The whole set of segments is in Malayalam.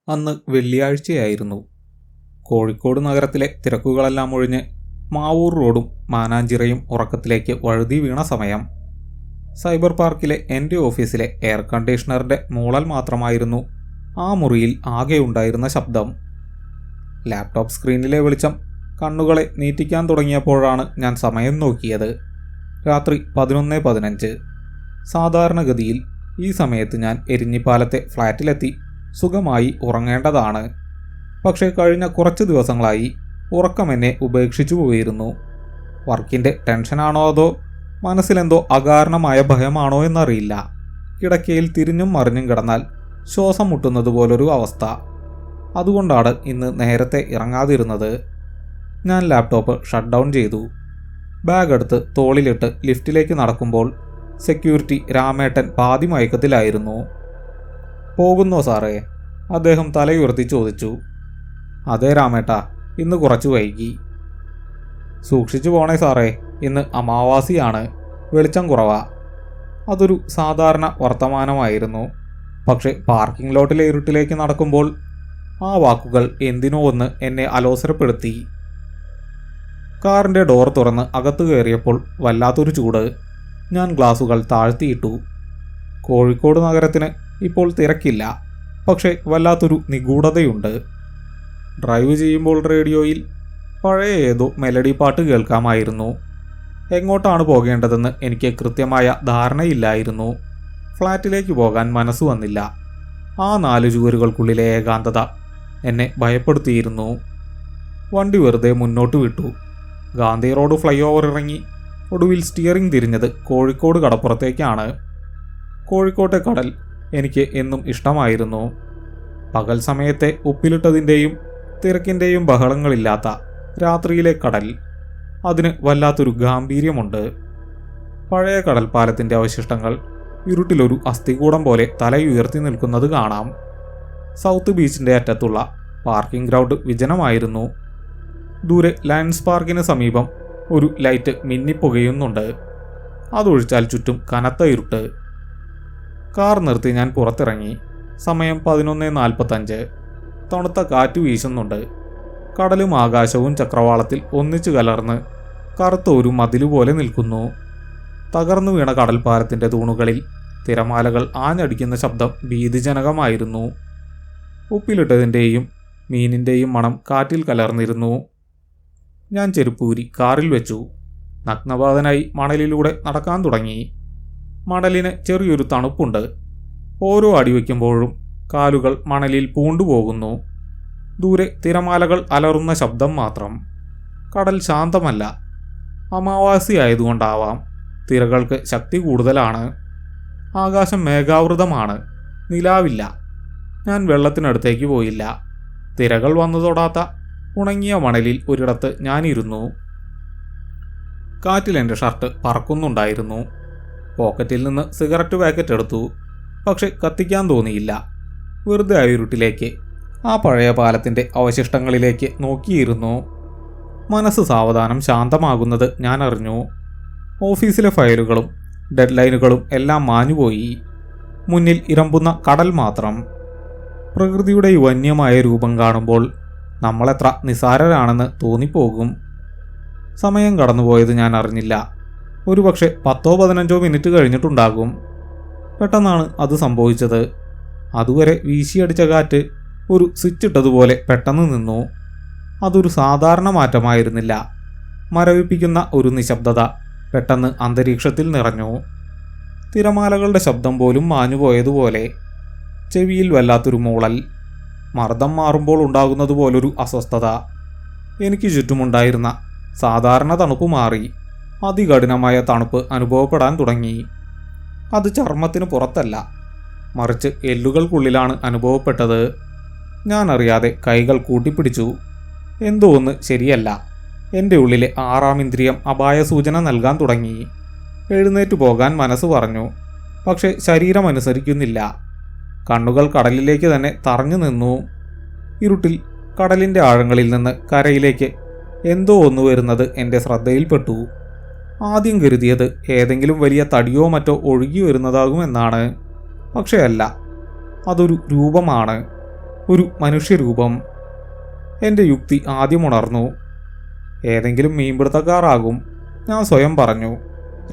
അന്ന് വെള്ളിയാഴ്ചയായിരുന്നു. കോഴിക്കോട് നഗരത്തിലെ തിരക്കുകളെല്ലാം ഒഴിഞ്ഞ് മാവൂർ റോഡും മാനാഞ്ചിറയും ഉറക്കത്തിലേക്ക് വഴുതി വീണ സമയം. സൈബർ പാർക്കിലെ എൻ്റെ ഓഫീസിലെ എയർ കണ്ടീഷണറിൻ്റെ മൂളൽ മാത്രമായിരുന്നു ആ മുറിയിൽ ആകെ ഉണ്ടായിരുന്ന ശബ്ദം. ലാപ്ടോപ്പ് സ്ക്രീനിലെ വെളിച്ചം കണ്ണുകളെ നീറ്റിക്കാൻ തുടങ്ങിയപ്പോഴാണ് ഞാൻ സമയം നോക്കിയത്. രാത്രി 11:15. സാധാരണഗതിയിൽ ഈ സമയത്ത് ഞാൻ എരിഞ്ഞിപ്പാലത്തെ ഫ്ലാറ്റിലെത്തി സുഖമായി ഉറങ്ങേണ്ടതാണ്. പക്ഷേ കഴിഞ്ഞ കുറച്ച് ദിവസങ്ങളായി ഉറക്കം എന്നെ ഉപേക്ഷിച്ചു പോയിരുന്നു. വർക്കിൻ്റെ ടെൻഷനാണോ അതോ മനസ്സിലെന്തോ അകാരണമായ ഭയമാണോ എന്നറിയില്ല. കിടക്കയിൽ തിരിഞ്ഞും മറിഞ്ഞും കിടന്നാൽ ശ്വാസം മുട്ടുന്നത് പോലൊരു അവസ്ഥ. അതുകൊണ്ടാണ് ഇന്ന് നേരത്തെ ഇറങ്ങാതിരുന്നത്. ഞാൻ ലാപ്ടോപ്പ് ഷട്ട് ഡൗൺ ചെയ്തു. ബാഗ് എടുത്ത് തോളിലിട്ട് ലിഫ്റ്റിലേക്ക് നടക്കുമ്പോൾ സെക്യൂരിറ്റി രാമേട്ടൻ പാതി മയക്കത്തിലായിരുന്നു. പോകുന്നോ സാറേ? അദ്ദേഹം തലയുയർത്തി ചോദിച്ചു. അതെ രാമേട്ടാ, ഇന്ന് കുറച്ച് വൈകി. സൂക്ഷിച്ചു പോണേ സാറേ, ഇന്ന് അമാവാസിയാണ്, വെളിച്ചം കുറവാ. അതൊരു സാധാരണ വർത്തമാനമായിരുന്നു. പക്ഷെ പാർക്കിംഗ് ലോട്ടിലെ ഇരുട്ടിലേക്ക് നടക്കുമ്പോൾ ആ വാക്കുകൾ എന്തിനോ ഒന്ന് എന്നെ അലോസരപ്പെടുത്തി. കാറിൻ്റെ ഡോർ തുറന്ന് അകത്ത് കയറിയപ്പോൾ വല്ലാത്തൊരു ചൂട്. ഞാൻ ഗ്ലാസുകൾ താഴ്ത്തിയിട്ടു. കോഴിക്കോട് നഗരത്തിന് ഇപ്പോൾ തിരക്കില്ല, പക്ഷേ വല്ലാത്തൊരു നിഗൂഢതയുണ്ട്. ഡ്രൈവ് ചെയ്യുമ്പോൾ റേഡിയോയിൽ പഴയ ഏതോ മെലഡി പാട്ട് കേൾക്കാമായിരുന്നു. എങ്ങോട്ടാണ് പോകേണ്ടതെന്ന് എനിക്ക് കൃത്യമായ ധാരണയില്ലായിരുന്നു. ഫ്ലാറ്റിലേക്ക് പോകാൻ മനസ്സ് വന്നില്ല. ആ 4 ചുവരുകൾക്കുള്ളിലെ ഏകാന്തത എന്നെ ഭയപ്പെടുത്തിയിരുന്നു. വണ്ടി വെറുതെ മുന്നോട്ട് വിട്ടു. ഗാന്ധി റോഡ് ഫ്ലൈ ഓവർ ഇറങ്ങി ഒടുവിൽ സ്റ്റിയറിംഗ് തിരിഞ്ഞത് കോഴിക്കോട് കടപ്പുറത്തേക്കാണ്. കോഴിക്കോട്ടെ കടൽ എനിക്ക് എന്നും ഇഷ്ടമായിരുന്നു. പകൽ സമയത്തെ ഉപ്പിലിട്ടതിൻ്റെയും തിരക്കിൻ്റെയും ബഹളങ്ങളില്ലാത്ത രാത്രിയിലെ കടൽ, അതിന് വല്ലാത്തൊരു ഗാംഭീര്യമുണ്ട്. പഴയ കടൽപ്പാലത്തിൻ്റെ അവശിഷ്ടങ്ങൾ ഇരുട്ടിലൊരു അസ്ഥികൂടം പോലെ തലയുയർത്തി നിൽക്കുന്നത് കാണാം. സൗത്ത് ബീച്ചിൻ്റെ അറ്റത്തുള്ള പാർക്കിംഗ് ഗ്രൗണ്ട് വിജനമായിരുന്നു. ദൂരെ ലയൺസ് പാർക്കിന് സമീപം ഒരു ലൈറ്റ് മിന്നിപ്പുകയുന്നുണ്ട്. അതൊഴിച്ചാൽ ചുറ്റും കനത്ത ഇരുട്ട്. കാർ നിർത്തി ഞാൻ പുറത്തിറങ്ങി. സമയം 11:45. തണുത്ത കാറ്റ് വീശുന്നുണ്ട്. കടലും ആകാശവും ചക്രവാളത്തിൽ ഒന്നിച്ചു കലർന്ന് കറുത്ത ഒരു മതിലുപോലെ നിൽക്കുന്നു. തകർന്നു വീണ കടൽപ്പാലത്തിൻ്റെ തൂണുകളിൽ തിരമാലകൾ ആഞ്ഞടിക്കുന്ന ശബ്ദം ഭീതിജനകമായിരുന്നു. ഉപ്പിലിട്ടതിൻ്റെയും മീനിൻ്റെയും മണം കാറ്റിൽ കലർന്നിരുന്നു. ഞാൻ ചെരുപ്പൂരി കാറിൽ വെച്ചു. നഗ്നപാതനായി മണലിലൂടെ നടക്കാൻ തുടങ്ങി. മണലിന് ചെറിയൊരു തണുപ്പുണ്ട്. ഓരോ അടി വയ്ക്കുമ്പോഴും കാലുകൾ മണലിൽ പൂണ്ടുപോകുന്നു. ദൂരെ തിരമാലകൾ അലറുന്ന ശബ്ദം മാത്രം. കടൽ ശാന്തമല്ല. അമാവാസി ആയതുകൊണ്ടാവാം തിരകൾക്ക് ശക്തി കൂടുതലാണ്. ആകാശം മേഘാവൃതമാണ്. നിലാവില്ല. ഞാൻ വെള്ളത്തിനടുത്തേക്ക് പോയില്ല. തിരകൾ വന്നു തൊടാത്ത ഉണങ്ങിയ മണലിൽ ഒരിടത്ത് ഞാനിരുന്നു. കാറ്റിൽ എൻ്റെ ഷർട്ട് പറക്കുന്നുണ്ടായിരുന്നു. പോക്കറ്റിൽ നിന്ന് സിഗരറ്റ് പാക്കറ്റ് എടുത്തു. പക്ഷെ കത്തിക്കാൻ തോന്നിയില്ല. വെറുതെ ഇരുട്ടിലേക്ക്, ആ പഴയ പാലത്തിൻ്റെ അവശിഷ്ടങ്ങളിലേക്ക് നോക്കിയിരുന്നു. മനസ്സ് സാവധാനം ശാന്തമാകുന്നത് ഞാൻ അറിഞ്ഞു. ഓഫീസിലെ ഫയലുകളും ഡെഡ് ലൈനുകളും എല്ലാം മാഞ്ഞുപോയി. മുന്നിൽ ഇരമ്പുന്ന കടൽ മാത്രം. പ്രകൃതിയുടെ ഈ വന്യമായ രൂപം കാണുമ്പോൾ നമ്മളെത്ര നിസാരരാണെന്ന് തോന്നിപ്പോകും. സമയം കടന്നുപോയത് ഞാൻ അറിഞ്ഞില്ല. ഒരുപക്ഷെ 10-15 മിനിറ്റ് കഴിഞ്ഞിട്ടുണ്ടാകും. പെട്ടെന്നാണ് അത് സംഭവിച്ചത്. അതുവരെ വീശിയടിച്ച കാറ്റ് ഒരു സ്വിച്ച് ഇട്ടതുപോലെ പെട്ടെന്ന് നിന്നു. അതൊരു സാധാരണ മാറ്റമായിരുന്നില്ല. മരവിപ്പിക്കുന്ന ഒരു നിശബ്ദത പെട്ടെന്ന് അന്തരീക്ഷത്തിൽ നിറഞ്ഞു. തിരമാലകളുടെ ശബ്ദം പോലും മാഞ്ഞുപോയതുപോലെ. ചെവിയിൽ വല്ലാത്തൊരു മൂളൽ. മർദ്ദം മാറുമ്പോൾ ഉണ്ടാകുന്നത് പോലൊരു അസ്വസ്ഥത. എനിക്ക് ചുറ്റുമുണ്ടായിരുന്ന സാധാരണ തണുപ്പ് മാറി. അതികഠിനമായ തണുപ്പ് അനുഭവപ്പെടാൻ തുടങ്ങി. അത് ചർമ്മത്തിന് പുറത്തല്ല, മറിച്ച് എല്ലുകൾക്കുള്ളിലാണ് അനുഭവപ്പെട്ടത്. ഞാൻ അറിയാതെ കൈകൾ കൂട്ടിപ്പിടിച്ചു. എന്തോ ഒന്ന് ശരിയല്ല. എൻ്റെ ഉള്ളിലെ 6ാം ഇന്ദ്രിയം അപായ സൂചന നൽകാൻ തുടങ്ങി. എഴുന്നേറ്റ് പോകാൻ മനസ്സ് പറഞ്ഞു. പക്ഷെ ശരീരം അനുസരിക്കുന്നില്ല. കണ്ണുകൾ കടലിലേക്ക് തന്നെ തറഞ്ഞു നിന്നു. ഇരുട്ടിൽ കടലിൻ്റെ ആഴങ്ങളിൽ നിന്ന് കരയിലേക്ക് എന്തോ ഒന്ന് വരുന്നത് എൻ്റെ ശ്രദ്ധയിൽപ്പെട്ടു. ആദ്യം കരുതിയത് ഏതെങ്കിലും വലിയ തടിയോ മറ്റോ ഒഴുകി വരുന്നതാകുമെന്നാണ്. പക്ഷേ അല്ല. അതൊരു രൂപമാണ്. ഒരു മനുഷ്യരൂപം. എൻ്റെ യുക്തി ആദ്യം ഉണർന്നു. ഏതെങ്കിലും മീൻപിടുത്തക്കാരാകും, ഞാൻ സ്വയം പറഞ്ഞു.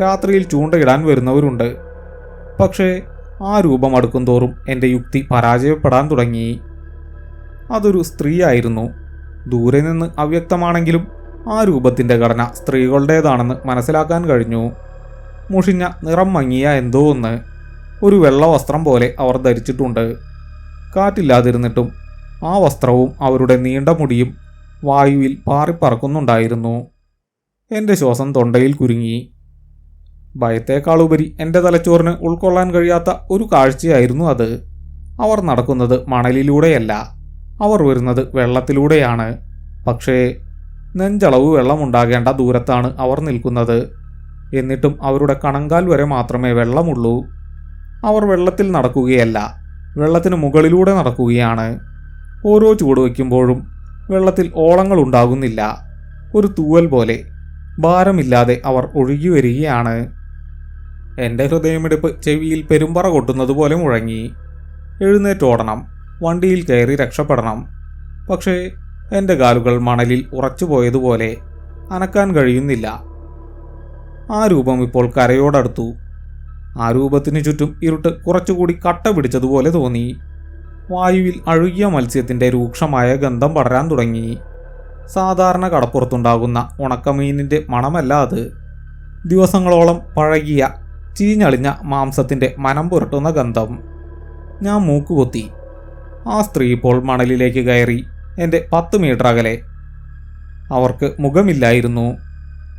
രാത്രിയിൽ ചൂണ്ടയിടാൻ വരുന്നവരുണ്ട്. പക്ഷേ ആ രൂപം അടുക്കും തോറും എൻ്റെ യുക്തി പരാജയപ്പെടാൻ തുടങ്ങി. അതൊരു സ്ത്രീയായിരുന്നു. ദൂരെ നിന്ന് അവ്യക്തമാണെങ്കിലും ആ രൂപത്തിൻ്റെ ഘടന സ്ത്രീകളുടേതാണെന്ന് മനസ്സിലാക്കാൻ കഴിഞ്ഞു. മുഷിഞ്ഞ നിറം മങ്ങിയ എന്തോ ഒന്ന്, ഒരു വെള്ള വസ്ത്രം പോലെ അവർ ധരിച്ചിട്ടുണ്ട്. കാറ്റില്ലാതിരുന്നിട്ടും ആ വസ്ത്രവും അവരുടെ നീണ്ട മുടിയും വായുവിൽ പാറിപ്പറക്കുന്നുണ്ടായിരുന്നു. എൻ്റെ ശ്വാസം തൊണ്ടയിൽ കുരുങ്ങി. ഭയത്തേക്കാളുപരി എൻ്റെ തലച്ചോറിന് ഉൾക്കൊള്ളാൻ കഴിയാത്ത ഒരു കാഴ്ചയായിരുന്നു അത്. അവർ നടക്കുന്നത് മണലിലൂടെയല്ല, അവർ വരുന്നത് വെള്ളത്തിലൂടെയാണ്. പക്ഷേ നെഞ്ചളവ് വെള്ളമുണ്ടാകേണ്ട ദൂരത്താണ് അവർ നിൽക്കുന്നത്. എന്നിട്ടും അവരുടെ കണങ്കാൽ വരെ മാത്രമേ വെള്ളമുള്ളൂ. അവർ വെള്ളത്തിൽ നടക്കുകയല്ല, വെള്ളത്തിന് മുകളിലൂടെ നടക്കുകയാണ്. ഓരോ ചുവട് വയ്ക്കുമ്പോഴും വെള്ളത്തിൽ ഓളങ്ങൾ ഉണ്ടാകുന്നില്ല. ഒരു തൂവൽ പോലെ ഭാരമില്ലാതെ അവർ ഒഴുകി വരികയാണ്. എൻ്റെ ഹൃദയമിടിപ്പ് ചെവിയിൽ പെരുമ്പറ കൊട്ടുന്നത് പോലെ മുഴങ്ങി. എഴുന്നേറ്റോടണം, വണ്ടിയിൽ കയറി രക്ഷപ്പെടണം. പക്ഷേ എൻ്റെ കാലുകൾ മണലിൽ ഉറച്ചുപോയതുപോലെ അനക്കാൻ കഴിയുന്നില്ല. ആ രൂപം ഇപ്പോൾ കരയോടടുത്തു. ആ രൂപത്തിന് ചുറ്റും ഇരുട്ട് കുറച്ചുകൂടി കട്ട പിടിച്ചതുപോലെ തോന്നി. വായുവിൽ അഴുകിയ മത്സ്യത്തിൻ്റെ രൂക്ഷമായ ഗന്ധം പടരാൻ തുടങ്ങി. സാധാരണ കടപ്പുറത്തുണ്ടാകുന്ന ഉണക്കമീനിൻ്റെ മണമല്ല അത്. ദിവസങ്ങളോളം പഴകിയ ചീഞ്ഞളിഞ്ഞ മാംസത്തിൻ്റെ മനം പുരട്ടുന്ന ഗന്ധം. ഞാൻ മൂക്കുപൊത്തി. ആ സ്ത്രീ ഇപ്പോൾ മണലിലേക്ക് കയറി എൻ്റെ 10 മീറ്റർ അകലെ. അവർക്ക് മുഖമില്ലായിരുന്നു.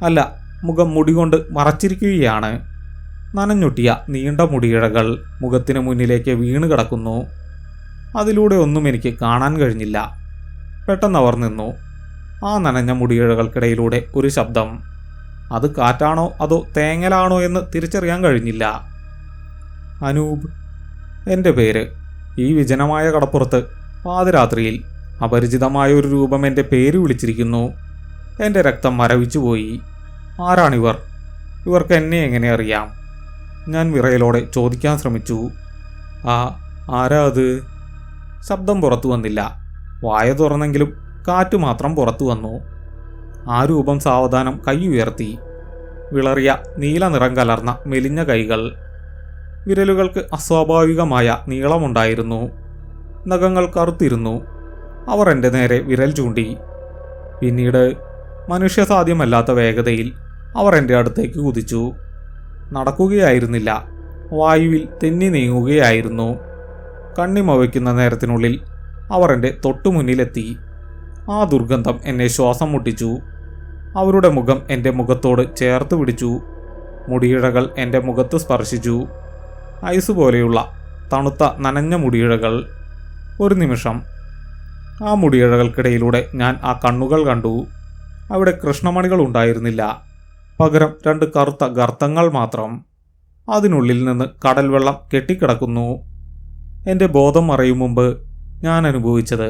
അല്ല, മുഖം മുടികൊണ്ട് മറച്ചിരിക്കുകയാണ്. നനഞ്ഞൊട്ടിയ നീണ്ട മുടിയിഴകൾ മുഖത്തിന് മുന്നിലേക്ക് വീണ് കിടക്കുന്നു. അതിലൂടെ ഒന്നും എനിക്ക് കാണാൻ കഴിഞ്ഞില്ല. പെട്ടെന്ന് അവർ നിന്നു. ആ നനഞ്ഞ മുടിയിഴകൾക്കിടയിലൂടെ ഒരു ശബ്ദം. അത് കാറ്റാണോ അതോ തേങ്ങലാണോ എന്ന് തിരിച്ചറിയാൻ കഴിഞ്ഞില്ല. അനൂപ്, എൻ്റെ പേര്. ഈ വിജനമായ കടപ്പുറത്ത് പാതിരാത്രിയിൽ അപരിചിതമായ ഒരു രൂപം എൻ്റെ പേര് വിളിച്ചിരിക്കുന്നു. എൻ്റെ രക്തം മരവിച്ചുപോയി. ആരാണിവർ? ഇവർക്ക് എന്നെ എങ്ങനെ അറിയാം? ഞാൻ വിറയലോടെ ചോദിക്കാൻ ശ്രമിച്ചു. ആരാ അത്? ശബ്ദം പുറത്തു വന്നില്ല. വായ തുറന്നെങ്കിലും കാറ്റ് മാത്രം പുറത്തു വന്നു. ആ രൂപം സാവധാനം കൈ ഉയർത്തി. വിളറിയ നീല നിറം കലർന്ന മെലിഞ്ഞ കൈകൾ. വിരലുകൾക്ക് അസ്വാഭാവികമായ നീളമുണ്ടായിരുന്നു. നഖങ്ങൾ കറുത്തിരുന്നു. അവർ എൻ്റെ നേരെ വിരൽ ചൂണ്ടി. പിന്നീട് മനുഷ്യസാധ്യമല്ലാത്ത വേഗതയിൽ അവർ എൻ്റെ അടുത്തേക്ക് കുതിച്ചു. നടക്കുകയായിരുന്നില്ല, വായുവിൽ തെന്നി നീങ്ങുകയായിരുന്നു. കണ്ണിമവയ്ക്കുന്ന നേരത്തിനുള്ളിൽ അവർ എൻ്റെ തൊട്ടുമുന്നിലെത്തി. ആ ദുർഗന്ധം എന്നെ ശ്വാസം മുട്ടിച്ചു. അവരുടെ മുഖം എൻ്റെ മുഖത്തോട് ചേർത്ത് പിടിച്ചു. മുടിയിഴകൾ എൻ്റെ മുഖത്ത് സ്പർശിച്ചു. ഐസ് പോലെയുള്ള തണുത്ത നനഞ്ഞ മുടിയിഴകൾ. ഒരു നിമിഷം ആ മുടിയിഴകൾക്കിടയിലൂടെ ഞാൻ ആ കണ്ണുകൾ കണ്ടു. അവിടെ കൃഷ്ണമണികൾ ഉണ്ടായിരുന്നില്ല. പകരം 2 കറുത്ത ഗർത്തങ്ങൾ മാത്രം. അതിനുള്ളിൽ നിന്ന് കടൽ വെള്ളം കെട്ടിക്കിടക്കുന്നു. എൻ്റെ ബോധം മറയും മുമ്പ് ഞാൻ അനുഭവിച്ചത്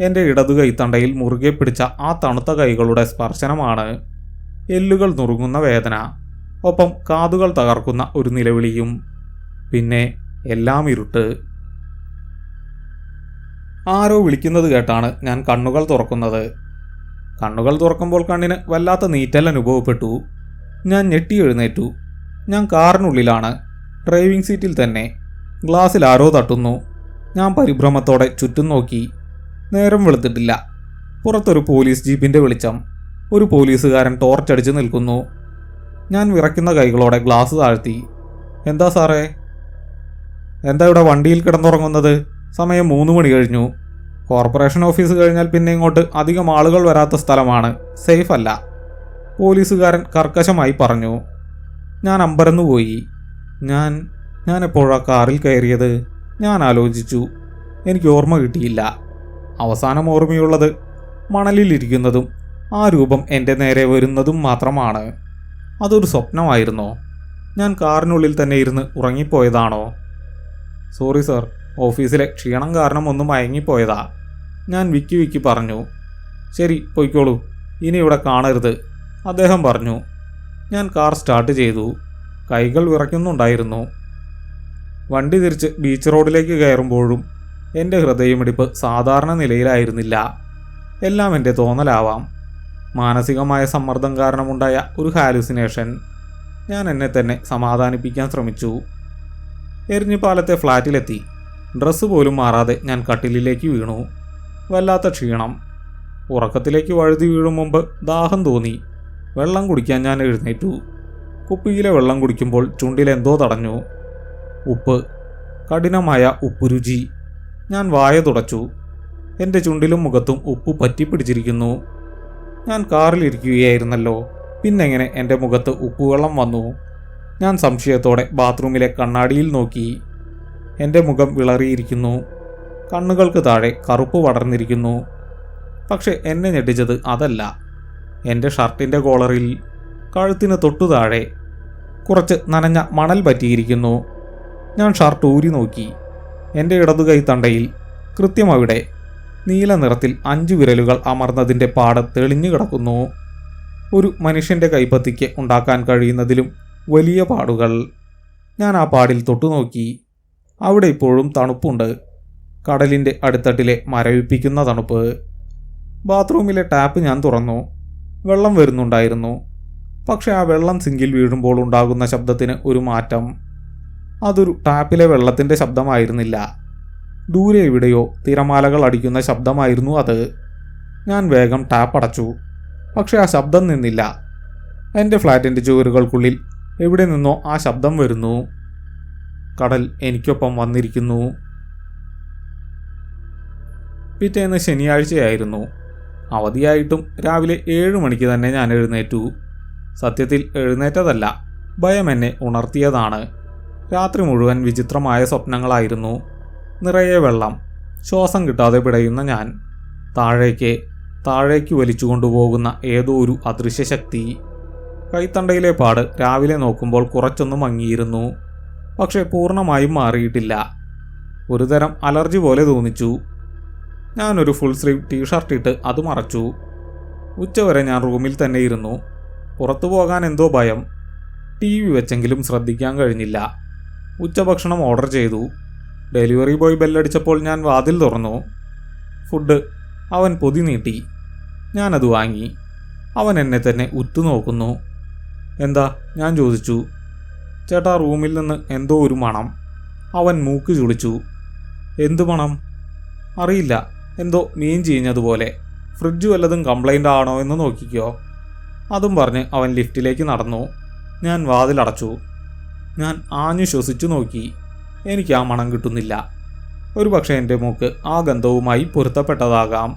എൻ്റെ ഇടതു കൈത്തണ്ടയിൽ മുറുകെ പിടിച്ച ആ തണുത്ത കൈകളുടെ സ്പർശനമാണ്. എല്ലുകൾ നുറുങ്ങുന്ന വേദന, ഒപ്പം കാതുകൾ തകർക്കുന്ന ഒരു നിലവിളിയും. പിന്നെ എല്ലാം ഇരുട്ട്. ആരോ വിളിക്കുന്നത് കേട്ടാണ് ഞാൻ കണ്ണുകൾ തുറക്കുന്നത്. കണ്ണുകൾ തുറക്കുമ്പോൾ കണ്ണിന് വല്ലാത്ത നീറ്റൽ അനുഭവപ്പെട്ടു. ഞാൻ ഞെട്ടി എഴുന്നേറ്റു. ഞാൻ കാറിനുള്ളിലാണ്, ഡ്രൈവിംഗ് സീറ്റിൽ തന്നെ. ഗ്ലാസ്സിൽ ആരോ തട്ടുന്നു. ഞാൻ പരിഭ്രമത്തോടെ ചുറ്റും നോക്കി. നേരം വെളുത്തിട്ടില്ല. പുറത്തൊരു പോലീസ് ജീപ്പിൻ്റെ വെളിച്ചം. ഒരു പോലീസുകാരൻ ടോർച്ചടിച്ച് നിൽക്കുന്നു. ഞാൻ വിറയ്ക്കുന്ന കൈകളോടെ ഗ്ലാസ് താഴ്ത്തി. എന്താ സാറേ? എന്താ ഇവിടെ വണ്ടിയിൽ കിടന്നുറങ്ങുന്നത്? സമയം 3 മണി കഴിഞ്ഞു. കോർപ്പറേഷൻ ഓഫീസ് കഴിഞ്ഞാൽ പിന്നെ ഇങ്ങോട്ട് അധികം ആളുകൾ വരാത്ത സ്ഥലമാണ്, സേഫ് അല്ല, പോലീസുകാരൻ കർക്കശമായി പറഞ്ഞു. ഞാൻ അമ്പരന്നുപോയി. ഞാൻ എപ്പോഴാണ് കാറിൽ കയറിയത്? ഞാൻ ആലോചിച്ചു. എനിക്ക് ഓർമ്മ കിട്ടിയില്ല. അവസാനം ഓർമ്മയുള്ളത് മണലിലിരിക്കുന്നതും ആ രൂപം എൻ്റെ നേരെ വരുന്നതും മാത്രമാണ്. അതൊരു സ്വപ്നമായിരുന്നോ? ഞാൻ കാറിനുള്ളിൽ തന്നെ ഇരുന്ന് ഉറങ്ങിപ്പോയതാണോ? സോറി സർ, ഓഫീസിലെ ക്ഷീണം കാരണം ഒന്ന് മയങ്ങിപ്പോയതാ. ഞാൻ വിക്കി പറഞ്ഞു. ശരി, പൊയ്ക്കോളൂ, ഇനി ഇവിടെ കാണരുത്, അദ്ദേഹം പറഞ്ഞു. ഞാൻ കാർ സ്റ്റാർട്ട് ചെയ്തു. കൈകൾ വിറയ്ക്കുന്നുണ്ടായിരുന്നു. വണ്ടി തിരിച്ച് ബീച്ച് റോഡിലേക്ക് കയറുമ്പോഴും എൻ്റെ ഹൃദയമിടിപ്പ് സാധാരണ നിലയിലായിരുന്നില്ല. എല്ലാം എൻ്റെ തോന്നലാവാം. മാനസികമായ സമ്മർദ്ദം കാരണമുണ്ടായ ഒരു ഹാലുസിനേഷൻ. ഞാൻ എന്നെ തന്നെ സമാധാനിപ്പിക്കാൻ ശ്രമിച്ചു. എരിഞ്ഞിപ്പാലത്തെ ഫ്ലാറ്റിലെത്തി. ഡ്രസ്സ് പോലും മാറാതെ ഞാൻ കട്ടിലിലേക്ക് വീണു. വല്ലാത്ത ക്ഷീണം. ഉറക്കത്തിലേക്ക് വഴുതി വീഴും മുമ്പ് ദാഹം തോന്നി. വെള്ളം കുടിക്കാൻ ഞാൻ എഴുന്നേറ്റു. കുപ്പിയിലെ വെള്ളം കുടിക്കുമ്പോൾ ചുണ്ടിലെന്തോ തടഞ്ഞു. ഉപ്പ്, കഠിനമായ ഉപ്പുരുചി. ഞാൻ വായ തുടച്ചു. എൻ്റെ ചുണ്ടിലും മുഖത്തും ഉപ്പ് പറ്റിപ്പിടിച്ചിരിക്കുന്നു. ഞാൻ കാറിലിരിക്കുകയായിരുന്നല്ലോ, പിന്നെങ്ങനെ എൻ്റെ മുഖത്ത് ഉപ്പുവെള്ളം വന്നു? ഞാൻ സംശയത്തോടെ ബാത്റൂമിലെ കണ്ണാടിയിൽ നോക്കി. എൻ്റെ മുഖം വിളറിയിരിക്കുന്നു. കണ്ണുകൾക്ക് താഴെ കറുപ്പ് പടർന്നിരിക്കുന്നു. പക്ഷെ എന്നെ ഞെട്ടിച്ചത് അതല്ല. എൻ്റെ ഷർട്ടിൻ്റെ കോളറിൽ കഴുത്തിന് തൊട്ടു താഴെ കുറച്ച് നനഞ്ഞ മണൽ പറ്റിയിരിക്കുന്നു. ഞാൻ ഷർട്ട് ഊരി നോക്കി. എൻ്റെ ഇടതുകൈ തണ്ടയിൽ കൃത്യം അവിടെ നീല നിറത്തിൽ 5 വിരലുകൾ അമർന്നതിൻ്റെ പാട് തെളിഞ്ഞു കിടക്കുന്നു. ഒരു മനുഷ്യൻ്റെ കൈപ്പത്തിക്ക് ഉണ്ടാക്കാൻ കഴിയുന്നതിലും വലിയ പാടുകൾ. ഞാൻ ആ പാടിൽ തൊട്ടുനോക്കി. അവിടെ ഇപ്പോഴും തണുപ്പുണ്ട്. കടലിൻ്റെ അടിത്തട്ടിലെ മരവിപ്പിക്കുന്ന തണുപ്പ്. ബാത്റൂമിലെ ടാപ്പ് ഞാൻ തുറന്നു. വെള്ളം വരുന്നുണ്ടായിരുന്നു. പക്ഷെ ആ വെള്ളം സിങ്കിൽ വീഴുമ്പോൾ ഉണ്ടാകുന്ന ശബ്ദത്തിന് ഒരു മാറ്റം. അതൊരു ടാപ്പിലെ വെള്ളത്തിൻ്റെ ശബ്ദമായിരുന്നില്ല. ദൂരെ എവിടെയോ തിരമാലകൾ അടിക്കുന്ന ശബ്ദമായിരുന്നു അത്. ഞാൻ വേഗം ടാപ്പ് അടച്ചു. പക്ഷെ ആ ശബ്ദം നിന്നില്ല. എൻ്റെ ഫ്ലാറ്റിൻ്റെ ചുവരുകൾക്കുള്ളിൽ എവിടെ നിന്നോ ആ ശബ്ദം വരുന്നു. കടൽ എനിക്കൊപ്പം വന്നിരിക്കുന്നു. പിറ്റേന്ന് ശനിയാഴ്ചയായിരുന്നു. അവധിയായിട്ടും രാവിലെ 7 മണിക്ക് തന്നെ ഞാൻ എഴുന്നേറ്റു. സത്യത്തിൽ എഴുന്നേറ്റതല്ല, ഭയം എന്നെ ഉണർത്തിയതാണ്. രാത്രി മുഴുവൻ വിചിത്രമായ സ്വപ്നങ്ങളായിരുന്നു. നിറയെ വെള്ളം, ശ്വാസം കിട്ടാതെ പിടയുന്ന ഞാൻ, താഴേക്ക് വലിച്ചു കൊണ്ടുപോകുന്ന ഏതോ ഒരു അദൃശ്യശക്തി. കൈത്തണ്ടയിലെ പാട് രാവിലെ നോക്കുമ്പോൾ കുറച്ചൊന്ന് മങ്ങിയിരുന്നു. പക്ഷെ പൂർണ്ണമായും മാറിയിട്ടില്ല. ഒരുതരം അലർജി പോലെ തോന്നിച്ചു. ഞാനൊരു ഫുൾ സ്ലീവ് ടീഷർട്ട് ഇട്ട് അത് മറച്ചു. ഉച്ചവരെ ഞാൻ റൂമിൽ തന്നെ ഇരുന്നു. പുറത്തു പോകാൻ എന്തോ ഭയം. TV വെച്ചെങ്കിലും ശ്രദ്ധിക്കാൻ കഴിഞ്ഞില്ല. ഉച്ചഭക്ഷണം ഓർഡർ ചെയ്തു. ഡെലിവറി ബോയ് ബെല്ലടിച്ചപ്പോൾ ഞാൻ വാതിൽ തുറന്നു. ഫുഡ്. അവൻ പൊതി നീട്ടി. ഞാനത് വാങ്ങി. അവൻ എന്നെ തന്നെ ഉറ്റുനോക്കുന്നു. എന്താ? ഞാൻ ചോദിച്ചു. ചേട്ടാ, റൂമിൽ നിന്ന് എന്തോ ഒരു മണം. അവൻ മൂക്ക് ചുളിച്ചു. എന്തു മണം? അറിയില്ല, എന്തോ മീൻ ചീഞ്ഞതുപോലെ. ഫ്രിഡ്ജ് വല്ലതും കംപ്ലൈൻ്റ് ആണോ എന്ന് നോക്കിക്കോ. അതും പറഞ്ഞ് അവൻ ലിഫ്റ്റിലേക്ക് നടന്നു. ഞാൻ വാതിലടച്ചു. ഞാൻ ആഞ്ഞു ശ്വസിച്ചു നോക്കി. എനിക്ക് ആ മണം കിട്ടുന്നില്ല. ഒരുപക്ഷെ എൻ്റെ മൂക്ക് ആ ഗന്ധവുമായി പൊരുത്തപ്പെട്ടതാകാം.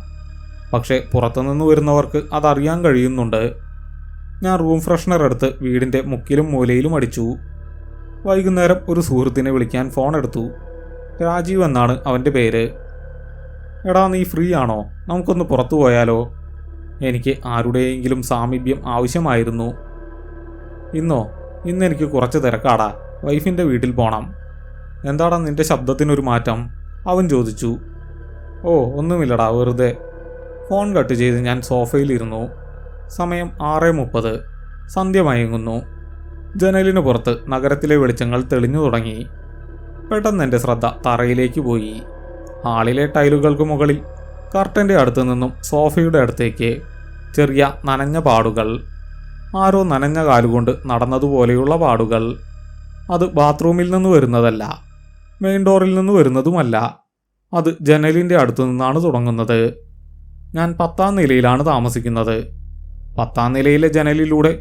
പക്ഷേ പുറത്തുനിന്ന് വരുന്നവർക്ക് അതറിയാൻ കഴിയുന്നുണ്ട്. ഞാൻ റൂം ഫ്രഷ്നർ എടുത്ത് വീടിൻ്റെ മുക്കിലും മൂലയിലും അടിച്ചു. വൈകുന്നേരം ഒരു സുഹൃത്തിനെ വിളിക്കാൻ ഫോൺ എടുത്തു. രാജീവ് എന്നാണ് അവൻ്റെ പേര്. എടാ, നീ ഫ്രീ ആണോ? നമുക്കൊന്ന് പുറത്തു പോയാലോ? എനിക്ക് ആരുടെയെങ്കിലും സാമീപ്യം ആവശ്യമായിരുന്നു. ഇന്നെനിക്ക് കുറച്ച് തിരക്കാടാ. വൈഫിൻ്റെ വീട്ടിൽ പോണം. എന്താടാ നിന്റെ ശബ്ദത്തിനൊരു മാറ്റം? അവൻ ചോദിച്ചു. ഓ, ഒന്നുമില്ലടാ, വെറുതെ. ഫോൺ കട്ട് ചെയ്ത് ഞാൻ സോഫയിലിരുന്നു. സമയം 6:30. സന്ധ്യ മയങ്ങുന്നു. ജനലിന് പുറത്ത് നഗരത്തിലെ വെളിച്ചങ്ങൾ തെളിഞ്ഞു തുടങ്ങി. പെട്ടെന്ന് എൻ്റെ ശ്രദ്ധ തറയിലേക്ക് പോയി. ഹാളിലെ ടൈലുകൾക്ക് മുകളിൽ കർട്ടൻ്റെ അടുത്ത് നിന്നും സോഫയുടെ അടുത്തേക്ക് ചെറിയ നനഞ്ഞ പാടുകൾ. ആരോ നനഞ്ഞ കാലുകൊണ്ട് നടന്നതുപോലെയുള്ള പാടുകൾ. അത് ബാത്റൂമിൽ നിന്ന് വരുന്നതല്ല, മെയിൻ ഡോറിൽ നിന്ന് വരുന്നതുമല്ല. അത് ജനലിൻ്റെ അടുത്തു നിന്നാണ് തുടങ്ങുന്നത്. ഞാൻ 10ാം നിലയിലാണ് താമസിക്കുന്നത്. 10ാം നിലയിലെ ജനലിലൂടെ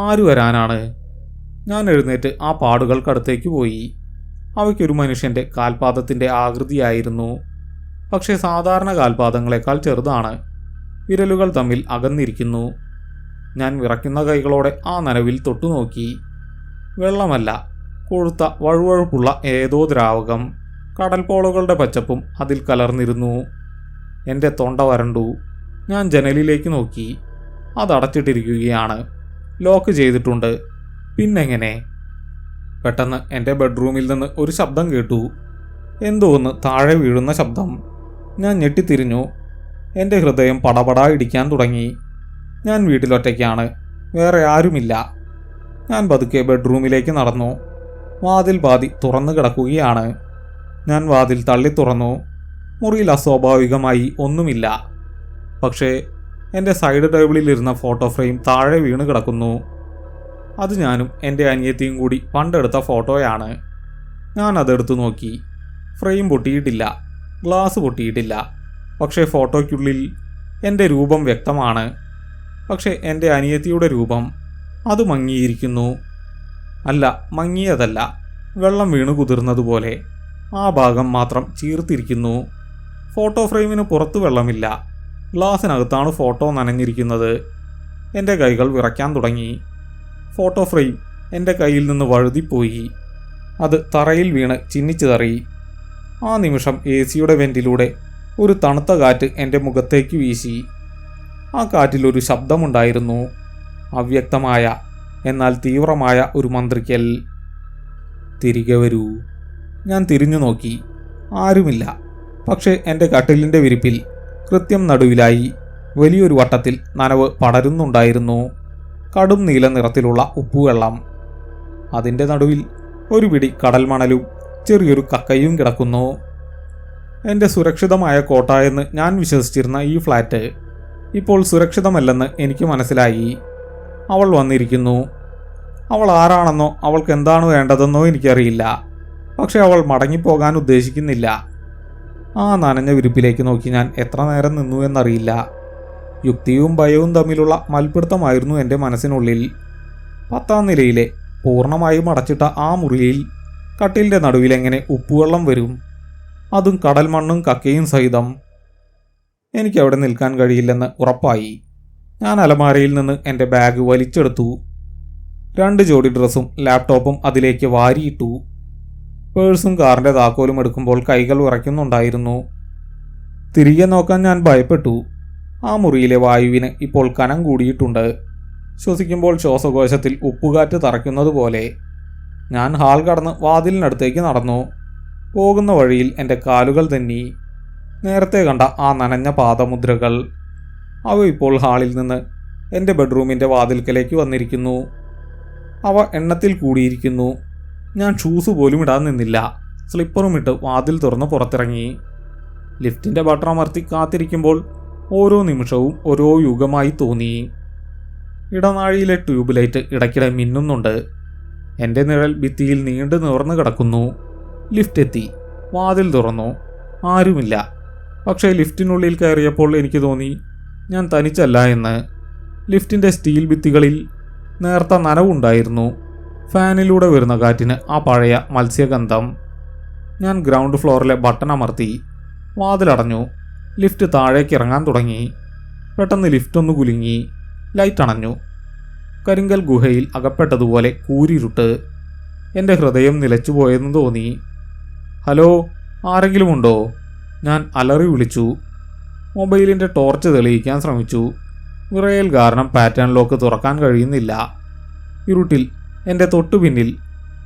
ആര് വരാനാണ്? ഞാൻ എഴുന്നേറ്റ് ആ പാടുകൾക്കടുത്തേക്ക് പോയി. അവയ്ക്കൊരു മനുഷ്യൻ്റെ കാൽപാദത്തിൻ്റെ ആകൃതിയായിരുന്നു. പക്ഷേ സാധാരണ കാൽപാദങ്ങളെക്കാൾ ചെറുതാണ്. വിരലുകൾ തമ്മിൽ അകന്നിരിക്കുന്നു. ഞാൻ വിറയ്ക്കുന്ന കൈകളോടെ ആ നനവിൽ തൊട്ടുനോക്കി. വെള്ളമല്ല, കൊഴുത്ത വഴുവഴുപ്പുള്ള ഏതോ ദ്രാവകം. കടൽപ്പോളകളുടെ പച്ചപ്പും അതിൽ കലർന്നിരുന്നു. എൻ്റെ തൊണ്ട വരണ്ടു. ഞാൻ ജനലിലേക്ക് നോക്കി. അതടച്ചിട്ടിരിക്കുകയാണ്. ലോക്ക് ചെയ്തിട്ടുണ്ട്. പിന്നെങ്ങനെ? പെട്ടെന്ന് എൻ്റെ ബെഡ്റൂമിൽ നിന്ന് ഒരു ശബ്ദം കേട്ടു. എന്തോ ഒന്ന് താഴെ വീഴുന്ന ശബ്ദം. ഞാൻ ഞെട്ടിത്തിരിഞ്ഞു. എൻ്റെ ഹൃദയം പടപടാ ഇടിക്കാൻ തുടങ്ങി. ഞാൻ വീട്ടിലൊറ്റയ്ക്കാണ്. വേറെ ആരുമില്ല. ഞാൻ പതുക്കെ ബെഡ്റൂമിലേക്ക് നടന്നു. വാതിൽ പാതി തുറന്നു കിടക്കുകയാണ്. ഞാൻ വാതിൽ തള്ളി തുറന്നു. മുറിയിൽ അസ്വാഭാവികമായി ഒന്നുമില്ല. പക്ഷേ എൻ്റെ സൈഡ് ടേബിളിലിരുന്ന ഫോട്ടോ ഫ്രെയിം താഴെ വീണ് കിടക്കുന്നു. അത് ഞാനും എൻ്റെ അനിയത്തിയും കൂടി പണ്ടെടുത്ത ഫോട്ടോയാണ്. ഞാൻ അതെടുത്തു നോക്കി. ഫ്രെയിം പൊട്ടിയിട്ടില്ല, ഗ്ലാസ് പൊട്ടിയിട്ടില്ല. പക്ഷേ ഫോട്ടോയ്ക്കുള്ളിൽ എൻ്റെ രൂപം വ്യക്തമാണ്. പക്ഷേ എൻ്റെ അനിയത്തിയുടെ രൂപം അത് മങ്ങിയിരിക്കുന്നു. അല്ല, മങ്ങിയതല്ല, വെള്ളം വീണ് കുതിർന്നതുപോലെ ആ ഭാഗം മാത്രം ചീർത്തിരിക്കുന്നു. ഫോട്ടോ ഫ്രെയിമിന് പുറത്ത് വെള്ളമില്ല. ഗ്ലാസിനകത്താണ് ഫോട്ടോ നനഞ്ഞിരിക്കുന്നത്. എൻ്റെ കൈകൾ വിറയ്ക്കാൻ തുടങ്ങി. ഫോട്ടോ ഫ്രെയിം എൻ്റെ കയ്യിൽ നിന്ന് വഴുതിപ്പോയി. അത് തറയിൽ വീണ് ചിന്നിച്ചു തറി. ആ നിമിഷം AC-യുടെ വെന്റിലൂടെ ഒരു തണുത്ത കാറ്റ് എൻ്റെ മുഖത്തേക്ക് വീശി. ആ കാറ്റിലൊരു ശബ്ദമുണ്ടായിരുന്നു. അവ്യക്തമായ എന്നാൽ തീവ്രമായ ഒരു മന്ത്രിക്കൽ. തിരികെ വരൂ. ഞാൻ തിരിഞ്ഞു നോക്കി. ആരുമില്ല. പക്ഷേ എൻ്റെ കട്ടിലിൻ്റെ വിരിപ്പിൽ കൃത്യം നടുവിലായി വലിയൊരു വട്ടത്തിൽ നനവ് പടരുന്നുണ്ടായിരുന്നു. കടും നീല നിറത്തിലുള്ള ഉപ്പുവെള്ളം. അതിൻ്റെ നടുവിൽ ഒരു പിടി കടൽമണലും ചെറിയൊരു കക്കയും കിടക്കുന്നു. എൻ്റെ സുരക്ഷിതമായ കോട്ട എന്ന് ഞാൻ വിശ്വസിച്ചിരുന്ന ഈ ഫ്ലാറ്റ് ഇപ്പോൾ സുരക്ഷിതമല്ലെന്ന് എനിക്ക് മനസ്സിലായി. അവൾ വന്നിരിക്കുന്നു. അവൾ ആരാണെന്നോ അവൾക്ക് എന്താണ് വേണ്ടതെന്നോ എനിക്കറിയില്ല. പക്ഷെ അവൾ മടങ്ങിപ്പോകാൻ ഉദ്ദേശിക്കുന്നില്ല. ആ നനഞ്ഞ വിരിപ്പിലേക്ക് നോക്കി ഞാൻ എത്ര നേരം നിന്നു എന്നറിയില്ല. യുക്തിയും ഭയവും തമ്മിലുള്ള മൽപ്പിടുത്തമായിരുന്നു എൻ്റെ മനസ്സിനുള്ളിൽ. 10ാം നിലയിലെ പൂർണ്ണമായും അടച്ചിട്ട ആ മുറിയിൽ കട്ടിലിൻ്റെ നടുവിൽ എങ്ങനെ ഉപ്പുവെള്ളം വരും? അതും കടൽ മണ്ണും കക്കയും സഹിതം. എനിക്കവിടെ നിൽക്കാൻ കഴിയില്ലെന്ന് ഉറപ്പായി. ഞാൻ അലമാരയിൽ നിന്ന് എൻ്റെ ബാഗ് വലിച്ചെടുത്തു. 2 ജോഡി ഡ്രസ്സും ലാപ്ടോപ്പും അതിലേക്ക് വാരിയിട്ടു. പേഴ്സും കാറിൻ്റെ താക്കോലും എടുക്കുമ്പോൾ കൈകൾ വിറയ്ക്കുന്നുണ്ടായിരുന്നു. തിരികെ നോക്കാൻ ഞാൻ ഭയപ്പെട്ടു. ആ മുറിയിലെ വായുവിന് ഇപ്പോൾ കനം കൂടിയിട്ടുണ്ട്. ശ്വസിക്കുമ്പോൾ ശ്വാസകോശത്തിൽ ഉപ്പുകാറ്റ് തറയ്ക്കുന്നത് പോലെ. ഞാൻ ഹാൾ കടന്ന് വാതിലിനടുത്തേക്ക് നടന്നു. പോകുന്ന വഴിയിൽ എൻ്റെ കാലുകൾ തെന്നി. നേരത്തെ കണ്ട ആ നനഞ്ഞ പാദമുദ്രകൾ. അവ ഇപ്പോൾ ഹാളിൽ നിന്ന് എൻ്റെ ബെഡ്റൂമിൻ്റെ വാതിൽക്കലേക്ക് വന്നിരിക്കുന്നു. അവ എണ്ണത്തിൽ കൂടിയിരിക്കുന്നു. ഞാൻ ഷൂസ് പോലും ഇടാൻ നിന്നില്ല. സ്ലിപ്പറും ഇട്ട് വാതിൽ തുറന്ന് പുറത്തിറങ്ങി. ലിഫ്റ്റിൻ്റെ ബട്ടൺ അമർത്തി കാത്തിരിക്കുമ്പോൾ ഓരോ നിമിഷവും ഓരോ യുഗമായി തോന്നി. ഇടനാഴിയിലെ ട്യൂബ് ലൈറ്റ് ഇടയ്ക്കിടെ മിന്നുന്നുണ്ട്. എൻ്റെ നിഴൽ ഭിത്തിയിൽ നീണ്ടു നിവർന്നു കിടക്കുന്നു. ലിഫ്റ്റ് എത്തി. വാതിൽ തുറന്നു. ആരുമില്ല. പക്ഷേ ലിഫ്റ്റിനുള്ളിൽ കയറിയപ്പോൾ എനിക്ക് തോന്നി ഞാൻ തനിച്ചല്ല എന്ന്. ലിഫ്റ്റിൻ്റെ സ്റ്റീൽ ഭിത്തികളിൽ നേർത്ത നനവുണ്ടായിരുന്നു. ഫാനിലൂടെ വരുന്ന കാറ്റിന് ആ പഴയ മത്സ്യഗന്ധം. ഞാൻ ഗ്രൗണ്ട് ഫ്ലോറിലെ ബട്ടൺ അമർത്തി. വാതിലടഞ്ഞു. ലിഫ്റ്റ് താഴേക്ക് ഇറങ്ങാൻ തുടങ്ങി. പെട്ടെന്ന് ലിഫ്റ്റ് ഒന്ന് കുലുങ്ങി. ലൈറ്റ് അണഞ്ഞു. കരിങ്കൽ ഗുഹയിൽ അകപ്പെട്ടതുപോലെ കൂരിരുട്ട്. എൻ്റെ ഹൃദയം നിലച്ചുപോയെന്ന് തോന്നി. ഹലോ, ആരെങ്കിലും ഉണ്ടോ? ഞാൻ അലറി വിളിച്ചു. മൊബൈലിൻ്റെ ടോർച്ച് തെളിയിക്കാൻ ശ്രമിച്ചു. വിറയൽ കാരണം പാറ്റേൺ ലോക്ക് തുറക്കാൻ കഴിയുന്നില്ല. ഇരുട്ടിൽ എൻ്റെ തൊട്ടുപിന്നിൽ,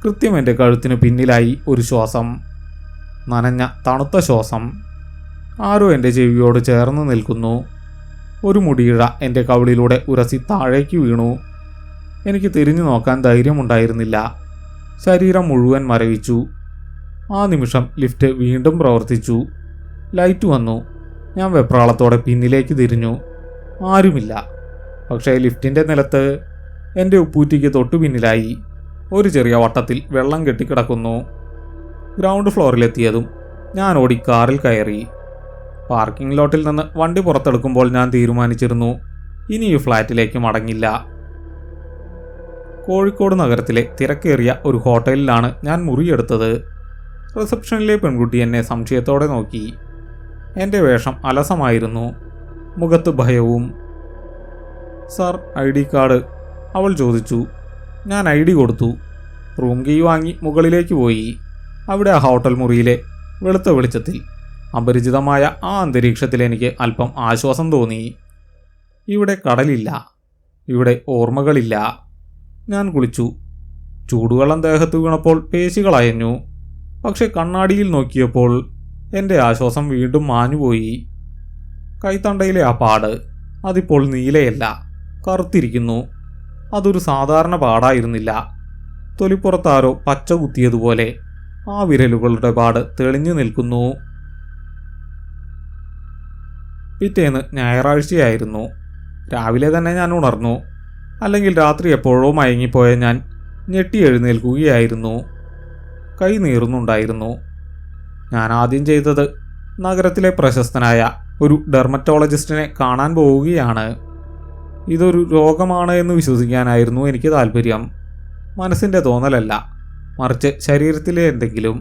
കൃത്യം എൻ്റെ കഴുത്തിന് പിന്നിലായി ഒരു ശ്വാസം. നനഞ്ഞ തണുത്ത ശ്വാസം. ആരോ എൻ്റെ ചെവിയോട് ചേർന്ന് നിൽക്കുന്നു. ഒരു മുടിയിഴ എൻ്റെ കവിളിലൂടെ ഉരസി താഴേക്ക് വീണു. എനിക്ക് തിരിഞ്ഞു നോക്കാൻ ധൈര്യമുണ്ടായിരുന്നില്ല. ശരീരം മുഴുവൻ മരവിച്ചു. ആ നിമിഷം ലിഫ്റ്റ് വീണ്ടും പ്രവർത്തിച്ചു. ലൈറ്റ് വന്നു. ഞാൻ വെപ്രാളത്തോടെ പിന്നിലേക്ക് തിരിഞ്ഞു. ആരുമില്ല. പക്ഷേ ലിഫ്റ്റിൻ്റെ നിലത്ത് എൻ്റെ ഉപ്പൂറ്റിക്ക് തൊട്ടു പിന്നിലായി ഒരു ചെറിയ വട്ടത്തിൽ വെള്ളം കെട്ടിക്കിടക്കുന്നു. ഗ്രൗണ്ട് ഫ്ലോറിലെത്തിയതും ഞാൻ ഓടി കാറിൽ കയറി. പാർക്കിംഗ് ലോട്ടിൽ നിന്ന് വണ്ടി പുറത്തെടുക്കുമ്പോൾ ഞാൻ തീരുമാനിച്ചിരുന്നു ഇനി ഈ ഫ്ലാറ്റിലേക്ക് മടങ്ങില്ല. കോഴിക്കോട് നഗരത്തിലെ തിരക്കേറിയ ഒരു ഹോട്ടലിലാണ് ഞാൻ മുറിയെടുത്തത്. റിസപ്ഷനിലെ പെൺകുട്ടി എന്നെ സംശയത്തോടെ നോക്കി. എൻ്റെ വേഷം അലസമായിരുന്നു. മുഖത്ത് ഭയവും. സാർ, ID കാർഡ്, അവൾ ചോദിച്ചു. ഞാൻ ID കൊടുത്തു. റൂം കീ വാങ്ങി മുകളിലേക്ക് പോയി. അവിടെ ആ ഹോട്ടൽ മുറിയിലെ വെളുത്ത വെളിച്ചത്തിൽ അപരിചിതമായ ആ അന്തരീക്ഷത്തിൽ എനിക്ക് അല്പം ആശ്വാസം തോന്നി. ഇവിടെ കടലില്ല. ഇവിടെ ഓർമ്മകളില്ല. ഞാൻ കുളിച്ചു. ചൂടുവെള്ളം ദേഹത്ത് വീണപ്പോൾ പേശികൾ അയഞ്ഞു. പക്ഷെ കണ്ണാടിയിൽ നോക്കിയപ്പോൾ എൻ്റെ ആശ്വാസം വീണ്ടും മാഞ്ഞുപോയി. കൈത്തണ്ടയിലെ ആ പാട് അതിപ്പോൾ നീലയല്ല, കറുത്തിരിക്കുന്നു. അതൊരു സാധാരണ പാടായിരുന്നില്ല. തൊലിപ്പുറത്താരോ പച്ച കുത്തിയതുപോലെ ആ വിരലുകളുടെ പാട് തെളിഞ്ഞു നിൽക്കുന്നു. പിറ്റേന്ന് ഞായറാഴ്ചയായിരുന്നു. രാവിലെ തന്നെ ഞാൻ ഉണർന്നു. അല്ലെങ്കിൽ രാത്രി എപ്പോഴോ മയങ്ങിപ്പോയ ഞാൻ ഞെട്ടി എഴുന്നേൽക്കുകയായിരുന്നു. കൈ നീറുന്നുണ്ടായിരുന്നു. ഞാൻ ആദ്യം ചെയ്തത് നഗരത്തിലെ പ്രശസ്തനായ ഒരു ഡെർമറ്റോളജിസ്റ്റിനെ കാണാൻ പോവുകയാണ്. ഇതൊരു രോഗമാണ് എന്ന് വിശ്വസിക്കാനായിരുന്നു എനിക്ക് താല്പര്യം. മനസ്സിൻ്റെ തോന്നലല്ല, മറിച്ച് ശരീരത്തിലെ എന്തെങ്കിലും.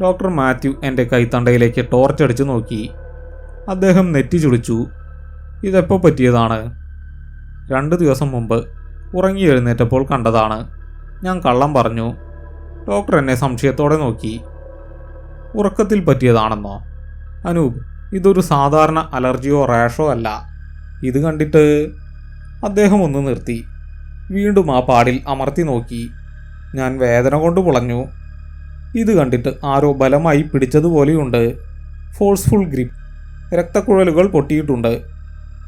ഡോക്ടർ മാത്യു എൻ്റെ കൈത്തണ്ടയിലേക്ക് ടോർച്ചടിച്ചു നോക്കി. അദ്ദേഹം നെറ്റി ചുളിച്ചു. ഇതെപ്പോൾ പറ്റിയതാണ്? 2 ദിവസം മുമ്പ് ഉറങ്ങി എഴുന്നേറ്റപ്പോൾ കണ്ടതാണ്. ഞാൻ കള്ളം പറഞ്ഞു. ഡോക്ടർ എന്നെ സംശയത്തോടെ നോക്കി. ഉറക്കത്തിൽ പറ്റിയതാണെന്നോ? അനൂപ്, ഇതൊരു സാധാരണ അലർജിയോ റാഷോ അല്ല. ഇത് കണ്ടിട്ട്... അദ്ദേഹം ഒന്ന് നിർത്തി. വീണ്ടും ആ പാടിൽ അമർത്തി നോക്കി. ഞാൻ വേദന കൊണ്ട് പുളഞ്ഞു. ഇത് കണ്ടിട്ട് ആരോ ബലമായി പിടിച്ചതുപോലെയുണ്ട്. Forceful grip. രക്തക്കുഴലുകൾ പൊട്ടിയിട്ടുണ്ട്.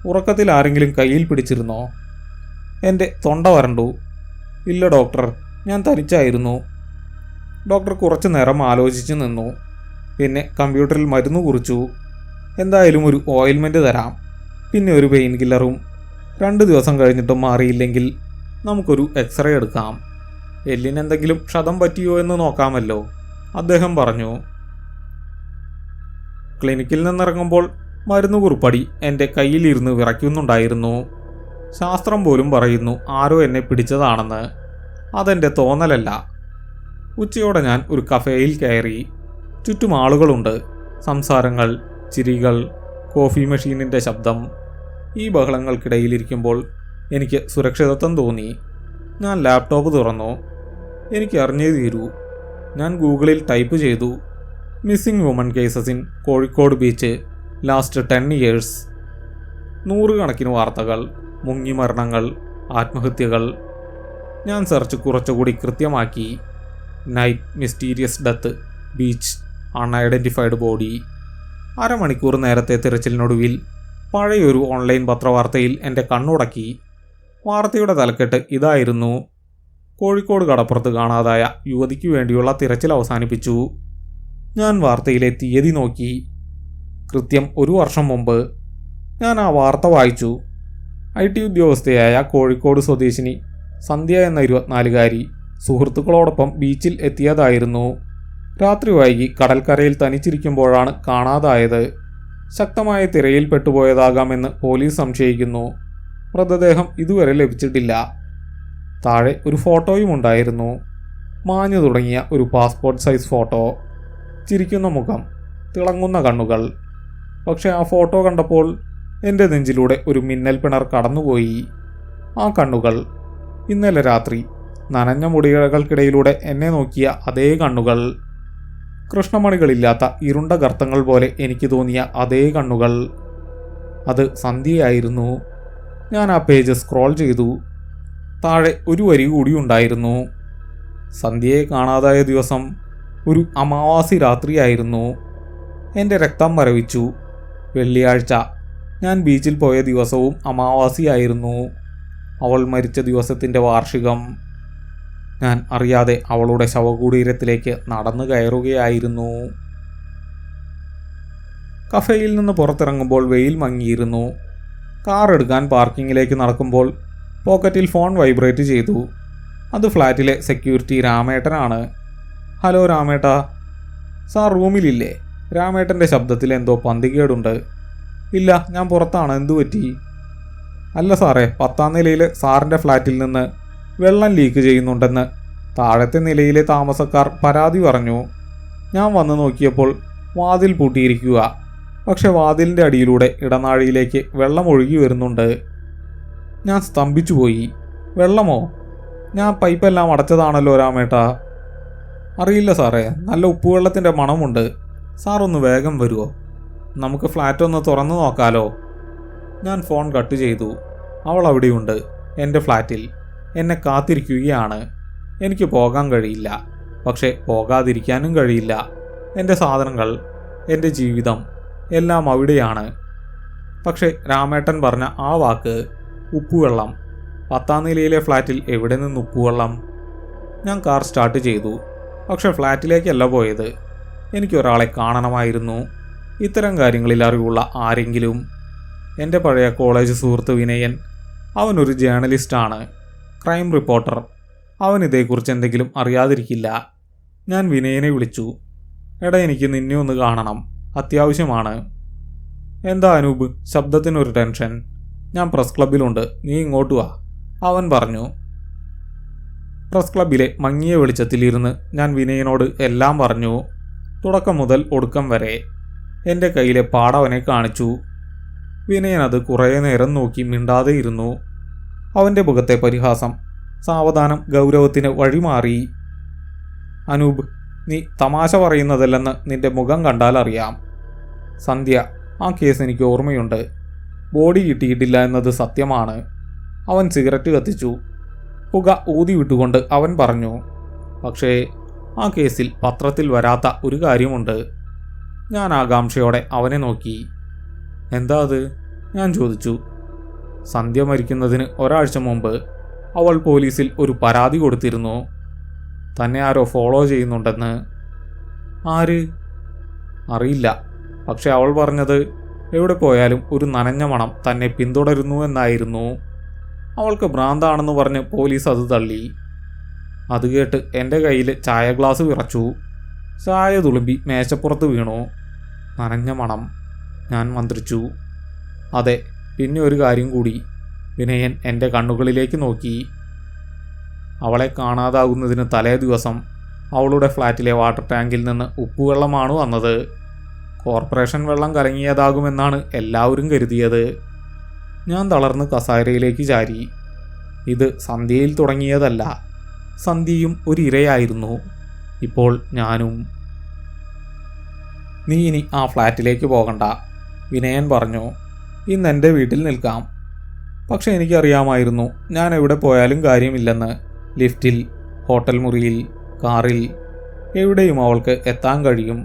ഉറക്കത്തിൽ ആരെങ്കിലും കയ്യിൽ പിടിച്ചിരുന്നോ? എൻ്റെ തൊണ്ട വരണ്ടു. ഇല്ല ഡോക്ടർ, ഞാൻ തനിച്ചായിരുന്നു. ഡോക്ടർ കുറച്ചു നേരം ആലോചിച്ച് നിന്നു. പിന്നെ കമ്പ്യൂട്ടറിൽ മരുന്ന് കുറിച്ചു. എന്തായാലും ഒരു ഓയിൽമെൻറ്റ് തരാം, പിന്നെ ഒരു പെയിൻ കില്ലറും. 2 ദിവസം കഴിഞ്ഞിട്ടും മാറിയില്ലെങ്കിൽ നമുക്കൊരു എക്സ്റേ എടുക്കാം. എല്ലിനെന്തെങ്കിലും ക്ഷതം പറ്റിയോ എന്ന് നോക്കാമല്ലോ, അദ്ദേഹം പറഞ്ഞു. ക്ലിനിക്കിൽ നിന്നിറങ്ങുമ്പോൾ മരുന്ന് കുറിപ്പടി എൻ്റെ കയ്യിലിരുന്ന് വിറയ്ക്കുന്നുണ്ടായിരുന്നു. ശാസ്ത്രം പോലും പറയുന്നു ആരോ എന്നെ പിടിച്ചതാണെന്ന്. അതെൻ്റെ തോന്നലല്ല. ഉച്ചയോടെ ഞാൻ ഒരു കഫേയിൽ കയറി. ചുറ്റും ആളുകളുണ്ട്. സംസാരങ്ങൾ, ചിരികൾ, കോഫി മെഷീനിൻ്റെ ശബ്ദം. ഈ ബഹളങ്ങൾക്കിടയിലിരിക്കുമ്പോൾ എനിക്ക് സുരക്ഷിതത്വം തോന്നി. ഞാൻ ലാപ്ടോപ്പ് തുറന്നു. എനിക്ക് അറിഞ്ഞേ തീരൂ. ഞാൻ ഗൂഗിളിൽ ടൈപ്പ് ചെയ്തു, missing woman cases in Kozhikode beach last 10 years. 100 കണക്കിന് വാർത്തകൾ, മുങ്ങിമരണങ്ങൾ, ആത്മഹത്യകൾ. ഞാൻ സെർച്ച് കുറച്ചുകൂടി കൃത്യമാക്കി. Night mysterious death, beach, unidentified body. അരമണിക്കൂർ നേരത്തെ തിരച്ചിലിനൊടുവിൽ പഴയൊരു ഓൺലൈൻ പത്രവാർത്തയിൽ എൻ്റെ കണ്ണുടക്കി. വാർത്തയുടെ തലക്കെട്ട് ഇതായിരുന്നു: കോഴിക്കോട് കടപ്പുറത്ത് കാണാതായ യുവതിക്ക് വേണ്ടിയുള്ള തിരച്ചിൽ അവസാനിപ്പിച്ചു. ഞാൻ വാർത്തയിലെ തീയതി നോക്കി. കൃത്യം 1 വർഷം മുമ്പ്. ഞാൻ ആ വാർത്ത വായിച്ചു. IT ഉദ്യോഗസ്ഥയായ കോഴിക്കോട് സ്വദേശിനി സന്ധ്യ എന്ന 24-കാരി സുഹൃത്തുക്കളോടൊപ്പം ബീച്ചിൽ എത്തിയതായിരുന്നു. രാത്രി വൈകി കടൽക്കരയിൽ തനിച്ചിരിക്കുമ്പോഴാണ് കാണാതായത്. ശക്തമായ തിരയിൽ പെട്ടുപോയതാകാമെന്ന് പോലീസ് സംശയിക്കുന്നു. മൃതദേഹം ഇതുവരെ ലഭിച്ചിട്ടില്ല. താഴെ ഒരു ഫോട്ടോയും ഉണ്ടായിരുന്നു. മാഞ്ഞു തുടങ്ങിയ ഒരു പാസ്പോർട്ട് സൈസ് ഫോട്ടോ. ചിരിക്കുന്ന മുഖം, തിളങ്ങുന്ന കണ്ണുകൾ. പക്ഷെ ആ ഫോട്ടോ കണ്ടപ്പോൾ എൻ്റെ നെഞ്ചിലൂടെ ഒരു മിന്നൽ പിണർ കടന്നുപോയി. ആ കണ്ണുകൾ, ഇന്നലെ രാത്രി നനഞ്ഞ മുടിയിഴകൾക്കിടയിലൂടെ എന്നെ നോക്കിയ അതേ കണ്ണുകൾ. കൃഷ്ണമണികളില്ലാത്ത ഇരുണ്ട ഗർത്തങ്ങൾ പോലെ എനിക്ക് തോന്നിയ അതേ കണ്ണുകൾ. അത് സന്ധ്യയായിരുന്നു. ഞാൻ ആ പേജ് സ്ക്രോൾ ചെയ്തു. താഴെ ഒരു വരി കൂടി ഉണ്ടായിരുന്നു. സന്ധ്യയെ കാണാതായ ദിവസം ഒരു അമാവാസി രാത്രിയായിരുന്നു. എൻ്റെ രക്തം മരവിച്ചു. വെള്ളിയാഴ്ച ഞാൻ ബീച്ചിൽ പോയ ദിവസവും അമാവാസിയായിരുന്നു. അവൾ മരിച്ച ദിവസത്തിൻ്റെ വാർഷികം. ഞാൻ അറിയാതെ അവളുടെ ശവകുടീരത്തിലേക്ക് നടന്നു കയറുകയായിരുന്നു. കഫേയിൽ നിന്ന് പുറത്തിറങ്ങുമ്പോൾ വെയിൽ മങ്ങിയിരുന്നു. കാർ എടുക്കാൻ പാർക്കിങ്ങിലേക്ക് നടക്കുമ്പോൾ പോക്കറ്റിൽ ഫോൺ വൈബ്രേറ്റ് ചെയ്തു. അത് ഫ്ലാറ്റിലെ സെക്യൂരിറ്റി രാമേട്ടനാണ്. ഹലോ രാമേട്ട. സാർ റൂമിലില്ലേ? രാമേട്ടൻ്റെ ശബ്ദത്തിൽ എന്തോ പന്തികേടുണ്ട്. ഇല്ല, ഞാൻ പുറത്താണ്. എന്തു പറ്റി? അല്ല സാറേ, 10ാം നിലയിലെ സാറിൻ്റെ ഫ്ലാറ്റിൽ നിന്ന് വെള്ളം ലീക്ക് ചെയ്യുന്നുണ്ടെന്ന് താഴത്തെ നിലയിലെ താമസക്കാർ പരാതി പറഞ്ഞു. ഞാൻ വന്ന് നോക്കിയപ്പോൾ വാതിൽ പൂട്ടിയിരിക്കുക. പക്ഷെ വാതിലിൻ്റെ അടിയിലൂടെ ഇടനാഴിയിലേക്ക് വെള്ളം ഒഴുകി വരുന്നുണ്ട്. ഞാൻ സ്തംഭിച്ചുപോയി. വെള്ളമോ? ഞാൻ പൈപ്പെല്ലാം അടച്ചതാണല്ലോ രാമേട്ട. അറിയില്ല സാറേ, നല്ല ഉപ്പുവെള്ളത്തിൻ്റെ മണമുണ്ട്. സാറൊന്ന് വേഗം വരുമോ? നമുക്ക് ഫ്ലാറ്റ് ഒന്ന് തുറന്നു നോക്കാലോ. ഞാൻ ഫോൺ കട്ട് ചെയ്തു. അവൾ അവിടെയുണ്ട്, എൻ്റെ ഫ്ലാറ്റിൽ. എന്നെ കാത്തിരിക്കുകയാണ്. എനിക്ക് പോകാൻ കഴിയില്ല, പക്ഷേ പോകാതിരിക്കാനും കഴിയില്ല. എൻ്റെ സാധനങ്ങൾ, എൻ്റെ ജീവിതം എല്ലാം അവിടെയാണ്. പക്ഷേ രാമേട്ടൻ പറഞ്ഞ ആ വാക്ക്, ഉപ്പുവെള്ളം. 10ാം നിലയിലെ ഫ്ലാറ്റിൽ എവിടെ നിന്ന് ഉപ്പുവെള്ളം? ഞാൻ കാർ സ്റ്റാർട്ട് ചെയ്തു. പക്ഷെ ഫ്ലാറ്റിലേക്കല്ല പോയത്. എനിക്കൊരാളെ കാണണമായിരുന്നു. ഇത്തരം കാര്യങ്ങളിൽ അറിവുള്ള ആരെങ്കിലും? എൻ്റെ പഴയ കോളേജ് സുഹൃത്ത് വിനയൻ. അവനൊരു ജേർണലിസ്റ്റാണ്, ക്രൈം റിപ്പോർട്ടർ. അവൻ ഇതേക്കുറിച്ച് എന്തെങ്കിലും അറിയാതിരിക്കില്ല. ഞാൻ വിനയനെ വിളിച്ചു. എടാ, എനിക്ക് നിന്നെ ഒന്ന് കാണണം, അത്യാവശ്യമാണ്. എന്താ അനൂപ്, ശബ്ദത്തിനൊരു ടെൻഷൻ? ഞാൻ പ്രസ് ക്ലബിലുണ്ട്, നീ ഇങ്ങോട്ട് വാ, അവൻ പറഞ്ഞു. പ്രസ് ക്ലബിലെ മങ്ങിയ വെളിച്ചത്തിലിരുന്ന് ഞാൻ വിനയനോട് എല്ലാം പറഞ്ഞു, തുടക്കം മുതൽ ഒടുക്കം വരെ. എൻ്റെ കയ്യിലെ പാടവനെ കാണിച്ചു. വിനയൻ അത് കുറേ നേരം നോക്കി മിണ്ടാതെ ഇരുന്നു. അവൻ്റെ മുഖത്തെ പരിഹാസം സാവധാനം ഗൗരവത്തിന് വഴിമാറി. അനൂപ്, നീ തമാശ പറയുന്നതല്ലെന്ന് നിന്റെ മുഖം കണ്ടാൽ അറിയാം. സന്ധ്യ, ആ കേസ് എനിക്ക് ഓർമ്മയുണ്ട്. ബോഡി കിട്ടിയിട്ടില്ല എന്നത് സത്യമാണ്. അവൻ സിഗരറ്റ് കത്തിച്ചു. പുക ഊതി വിട്ടുകൊണ്ട് അവൻ പറഞ്ഞു, പക്ഷേ ആ കേസിൽ പത്രത്തിൽ വരാത്ത ഒരു കാര്യമുണ്ട്. ഞാൻ ആകാംക്ഷയോടെ അവനെ നോക്കി. എന്താ അത്? ഞാൻ ചോദിച്ചു. സന്ധ്യ മരിക്കുന്നതിന് ഒരാഴ്ച മുമ്പ് അവൾ പോലീസിൽ ഒരു പരാതി കൊടുത്തിരുന്നു. തന്നെ ആരോ ഫോളോ ചെയ്യുന്നുണ്ടെന്ന്. ആര്? അറിയില്ല. പക്ഷെ അവൾ പറഞ്ഞത് എവിടെ പോയാലും ഒരു നനഞ്ഞ മണം തന്നെ പിന്തുടരുന്നു എന്നായിരുന്നു. അവൾക്ക് ഭ്രാന്താണെന്ന് പറഞ്ഞ് പോലീസ് അത് തള്ളി. അത് കേട്ട് എൻ്റെ കയ്യിൽ ചായ ഗ്ലാസ് വിറച്ചു. ചായ തുളുമ്പി മേശപ്പുറത്ത് വീണു. നനഞ്ഞ മണം. ഞാൻ മന്ത്രിച്ചു. അതെ, പിന്നെ ഒരു കാര്യം കൂടി. വിനയൻ എൻ്റെ കണ്ണുകളിലേക്ക് നോക്കി. അവളെ കാണാതാകുന്നതിന് തലേ ദിവസം അവളുടെ ഫ്ലാറ്റിലെ വാട്ടർ ടാങ്കിൽ നിന്ന് ഉപ്പുവെള്ളമാണ് വന്നത്. കോർപ്പറേഷൻ വെള്ളം കലങ്ങിയതാകുമെന്നാണ് എല്ലാവരും കരുതിയത്. ഞാൻ തളർന്ന് കസാരയിലേക്ക് ചാരി. ഇത് സന്ധ്യയിൽ തുടങ്ങിയതല്ല. സന്ധ്യയും ഒരു ഇരയായിരുന്നു. ഇപ്പോൾ ഞാനും. നീ ഇനി ആ ഫ്ലാറ്റിലേക്ക് പോകണ്ട, വിനയൻ പറഞ്ഞു. ഇന്ന് എൻ്റെ വീട്ടിൽ നിൽക്കാം. പക്ഷെ എനിക്കറിയാമായിരുന്നു ഞാൻ എവിടെ പോയാലും കാര്യമില്ലെന്ന്. ലിഫ്റ്റിൽ, ഹോട്ടൽ മുറിയിൽ, കാറിൽ, എവിടെയും അവൾക്ക് എത്താൻ കഴിയും.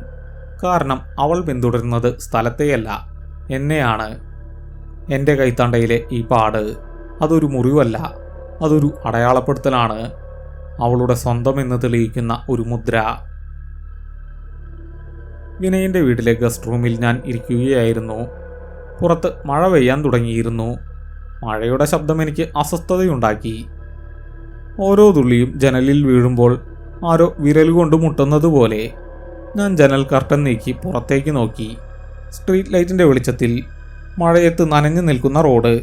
കാരണം അവൾ പിന്തുടരുന്നത് സ്ഥലത്തെയല്ല, എന്നെയാണ്. എൻ്റെ കൈത്തണ്ടയിലെ ഈ പാട്, അതൊരു മുറിവല്ല, അതൊരു അടയാളപ്പെടുത്തലാണ്. അവളുടെ സ്വന്തം എന്ന് തെളിയിക്കുന്ന ഒരു മുദ്ര. വിനയൻ്റെ വീട്ടിലെ ഗസ്റ്റ് റൂമിൽ ഞാൻ ഇരിക്കുകയായിരുന്നു. പുറത്ത് മഴ പെയ്യാൻ തുടങ്ങിയിരുന്നു. മഴയുടെ ശബ്ദം എനിക്ക് അസ്വസ്ഥതയുണ്ടാക്കി. ഓരോ തുള്ളിയും ജനലിൽ വീഴുമ്പോൾ ആരോ വിരലുകൊണ്ട് മുട്ടുന്നത് പോലെ. ഞാൻ ജനൽ കർട്ടൻ നീക്കി പുറത്തേക്ക് നോക്കി. സ്ട്രീറ്റ് ലൈറ്റിൻ്റെ വെളിച്ചത്തിൽ മഴയത്ത് നനഞ്ഞു നിൽക്കുന്ന റോഡ്.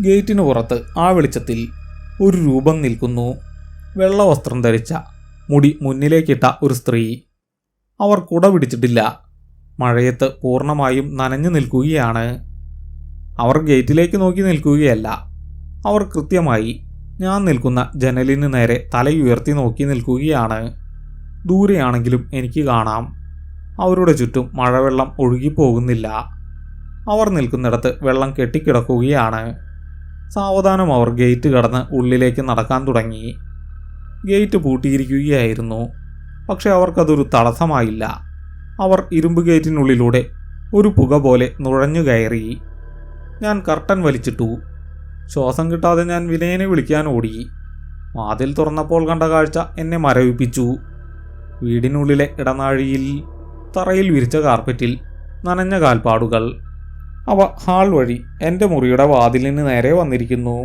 ഗേറ്റിന് പുറത്ത് ആ വെളിച്ചത്തിൽ ഒരു രൂപം നിൽക്കുന്നു. വെള്ള വസ്ത്രം ധരിച്ച, മുടി മുന്നിലേക്കിട്ട ഒരു സ്ത്രീ. അവർ കുട പിടിച്ചിട്ടില്ല. മഴയത്ത് പൂർണ്ണമായും നനഞ്ഞു നിൽക്കുകയാണ്. അവർ ഗേറ്റിലേക്ക് നോക്കി നിൽക്കുകയല്ല. അവർ കൃത്യമായി ഞാൻ നിൽക്കുന്ന ജനലിന് നേരെ തലയുയർത്തി നോക്കി നിൽക്കുകയാണ്. ദൂരെയാണെങ്കിലും എനിക്ക് കാണാം. അവരുടെ ചുറ്റും മഴവെള്ളം ഒഴുകിപ്പോകുന്നില്ല. അവർ നിൽക്കുന്നിടത്ത് വെള്ളം കെട്ടിക്കിടക്കുകയാണ്. സാവധാനം അവർ ഗേറ്റ് കടന്ന് ഉള്ളിലേക്ക് നടക്കാൻ തുടങ്ങി. ഗേറ്റ് പൂട്ടിയിരിക്കുകയായിരുന്നു. പക്ഷെ അവർക്കതൊരു തടസ്സമായില്ല. അവർ ഇരുമ്പ് ഗേറ്റിനുള്ളിലൂടെ ഒരു പുക പോലെ നുഴഞ്ഞു കയറി. ഞാൻ കർട്ടൻ വലിച്ചിട്ടു. ശ്വാസം കിട്ടാതെ ഞാൻ വിനയനെ വിളിക്കാൻ ഓടി. വാതിൽ തുറന്നപ്പോൾ കണ്ട കാഴ്ച എന്നെ മരവിപ്പിച്ചു. വീടിനുള്ളിലെ ഇടനാഴിയിൽ തറയിൽ വിരിച്ച കാർപ്പറ്റിൽ നനഞ്ഞ കാൽപ്പാടുകൾ. അവ ഹാൾ വഴി എൻ്റെ മുറിയുടെ വാതിലിന് നേരെ വന്നിരിക്കുന്നു.